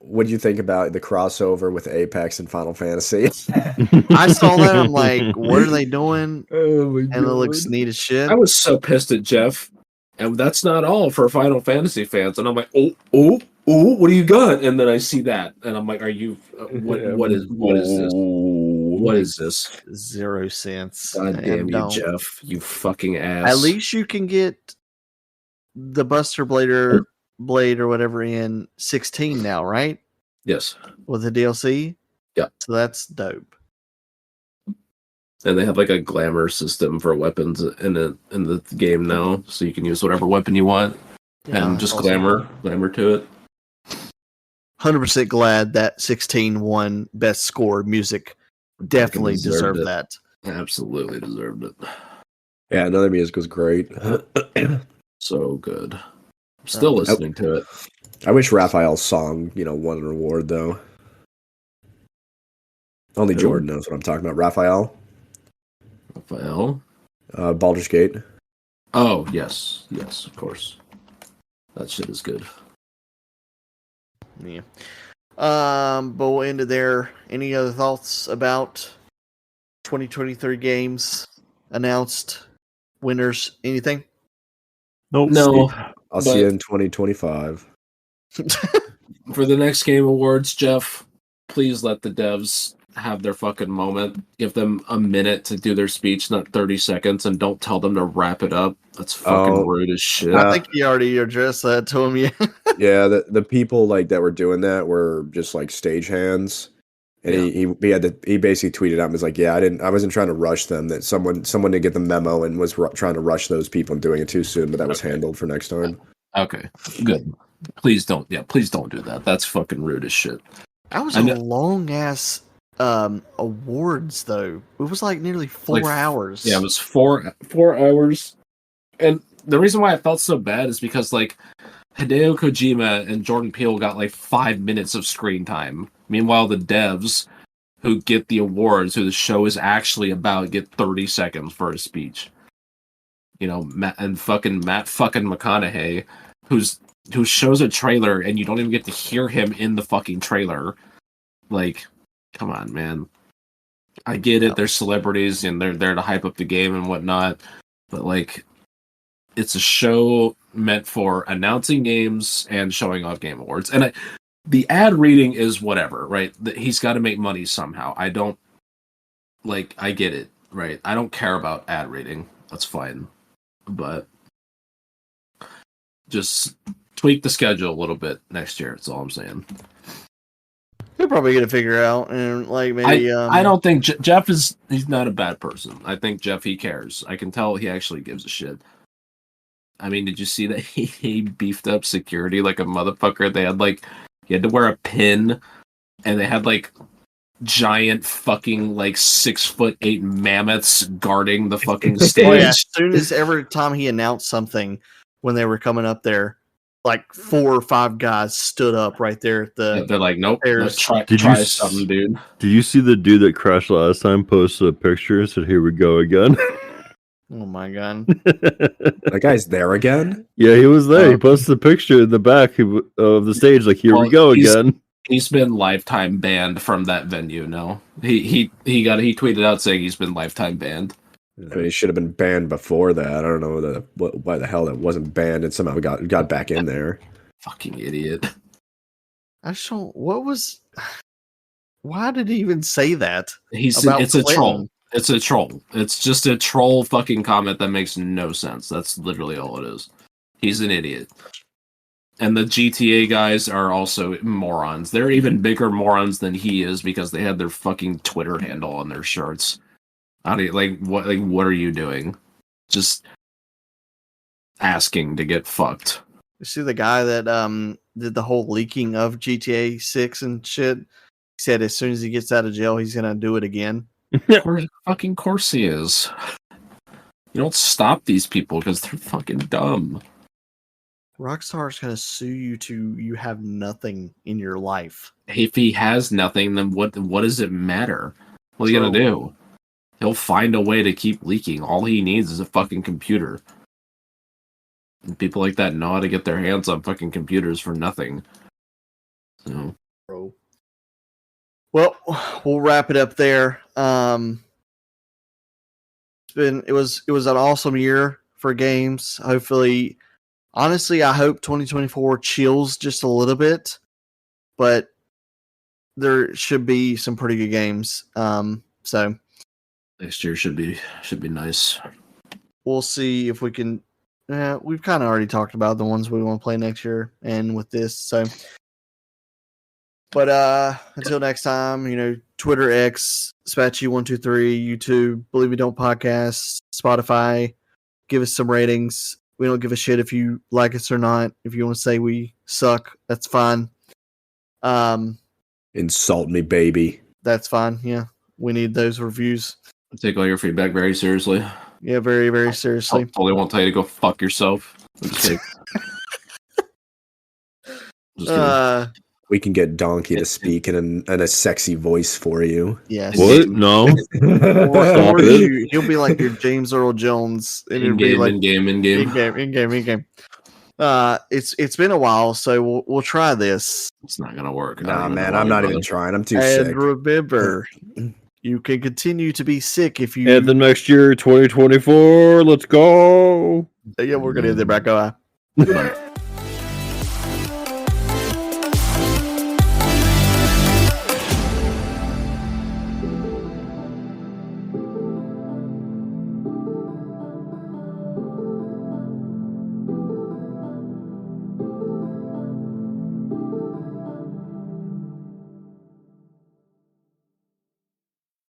Speaker 3: What do you think about the crossover with Apex and Final Fantasy?
Speaker 4: I saw that. I'm like, what are they doing? Oh my God. And it looks neat as shit.
Speaker 2: I was so pissed at Jeff. And that's not all for Final Fantasy fans. And I'm like, oh, what do you got? And then I see that. And I'm like, are you, what is this? What is this?
Speaker 4: 0 cents.
Speaker 2: God damn you, Jeff. You fucking ass.
Speaker 4: At least you can get the Buster Blade or whatever in 16 now, right?
Speaker 2: Yes.
Speaker 4: With the DLC?
Speaker 2: Yeah.
Speaker 4: So that's dope.
Speaker 2: And they have like a glamour system for weapons in the game now, so you can use whatever weapon you want and just glamour to it.
Speaker 4: 100% glad that 16 won Best Score Music. Definitely deserved that.
Speaker 2: Absolutely deserved it.
Speaker 3: Yeah, another music was great.
Speaker 2: So good. I'm still listening to it.
Speaker 3: I wish Raphael's song, won an award though. Only Jordan knows what I'm talking about. Raphael. Baldur's Gate.
Speaker 2: Oh, yes, of course. That shit is good.
Speaker 4: Yeah. But we'll end it there. Any other thoughts about 2023 games announced? Winners? Anything?
Speaker 1: Nope.
Speaker 2: No.
Speaker 3: I'll see you in 2025.
Speaker 2: For the next Game Awards, Jeff, please let the devs have their fucking moment. Give them a minute to do their speech, not 30 seconds, and don't tell them to wrap it up. That's fucking rude as shit.
Speaker 4: I think you already addressed that to him. Yeah.
Speaker 3: Yeah, the people that were doing that were just like stagehands. And he basically tweeted out and was like, yeah, I wasn't trying to rush them. That someone didn't get the memo and was trying to rush those people and doing it too soon, but that was handled for next time.
Speaker 2: Okay, good. Please don't do that. That's fucking rude as shit.
Speaker 4: That was a long ass awards though. It was like nearly 4 hours.
Speaker 2: Yeah, it was 4 hours. And the reason why I felt so bad is because like Hideo Kojima and Jordan Peele got like 5 minutes of screen time. Meanwhile, the devs who get the awards, who the show is actually about, get 30 seconds for a speech. Matt fucking McConaughey, who shows a trailer and you don't even get to hear him in the fucking trailer. Like, come on, man. I get it. They're celebrities and they're there to hype up the game and whatnot. But like, it's a show meant for announcing games and showing off Game Awards. And the ad reading is whatever, right? He's got to make money somehow. I don't I get it, right? I don't care about ad reading. That's fine. But just tweak the schedule a little bit next year. That's all I'm saying.
Speaker 4: He'll probably get it figured out, and maybe.
Speaker 2: I don't think Jeff he's not a bad person. I think Jeff, he cares. I can tell he actually gives a shit. I mean, did you see that he beefed up security like a motherfucker? They had you had to wear a pin, and they had giant fucking 6'8" mammoths guarding the fucking stage.
Speaker 4: Oh, yeah. As soon as every time he announced something when they were coming up there, 4 or 5 guys stood up right there at the.
Speaker 2: Yeah, they're like, nope. Let's try something, dude.
Speaker 1: Did you see the dude that crashed last time posted a picture and said, "Here we go again"?
Speaker 4: Oh my god!
Speaker 3: That guy's there again?
Speaker 1: Yeah, he was there. He posted a picture in the back of the stage, "Here we go again."
Speaker 2: He's been lifetime banned from that venue. No, he tweeted out saying he's been lifetime banned.
Speaker 3: I mean, he should have been banned before that. I don't know why the hell that wasn't banned and somehow got back in there.
Speaker 2: Fucking idiot.
Speaker 4: I just don't. Why did he even say that?
Speaker 2: It's a troll. It's a troll. It's just a troll fucking comment that makes no sense. That's literally all it is. He's an idiot. And the GTA guys are also morons. They're even bigger morons than he is because they had their fucking Twitter handle on their shirts. How do you what are you doing? Just asking to get fucked.
Speaker 4: You see the guy that did the whole leaking of GTA 6 and shit? He said as soon as he gets out of jail, he's gonna do it again.
Speaker 2: Fucking course he is. You don't stop these people because they're fucking dumb.
Speaker 4: Rockstar's gonna sue you to you have nothing in your life.
Speaker 2: If he has nothing, then what does it matter? What are you gonna do? He'll find a way to keep leaking. All he needs is a fucking computer. And people like that know how to get their hands on fucking computers for nothing. So,
Speaker 4: well, we'll wrap it up there. It was an awesome year for games. Hopefully, honestly, I hope 2024 chills just a little bit, but there should be some pretty good games. So
Speaker 2: next year should be nice.
Speaker 4: We'll see if we can. We've kind of already talked about the ones we want to play next year, and with this, so. But until next time, Twitter, X, Spatchy123, YouTube, Believe Me Don't Podcast, Spotify. Give us some ratings. We don't give a shit if you like us or not. If you want to say we suck, that's fine.
Speaker 3: Insult me, baby.
Speaker 4: That's fine. Yeah, we need those reviews.
Speaker 2: I take all your feedback very seriously.
Speaker 4: Yeah, very, very seriously.
Speaker 2: I totally won't tell you to go fuck yourself.
Speaker 3: We can get Donkey to speak in a sexy voice for you.
Speaker 4: Yes.
Speaker 1: What? No.
Speaker 4: or he'll be like your James Earl Jones.
Speaker 2: In game.
Speaker 4: It's been a while, so we'll try this.
Speaker 2: It's not gonna work.
Speaker 3: Nah, man, I'm not even trying. I'm too sick.
Speaker 4: And remember, you can continue to be sick if you.
Speaker 1: And the next year, 2024. Let's go.
Speaker 4: Yeah, we're gonna end there. Back. Bye.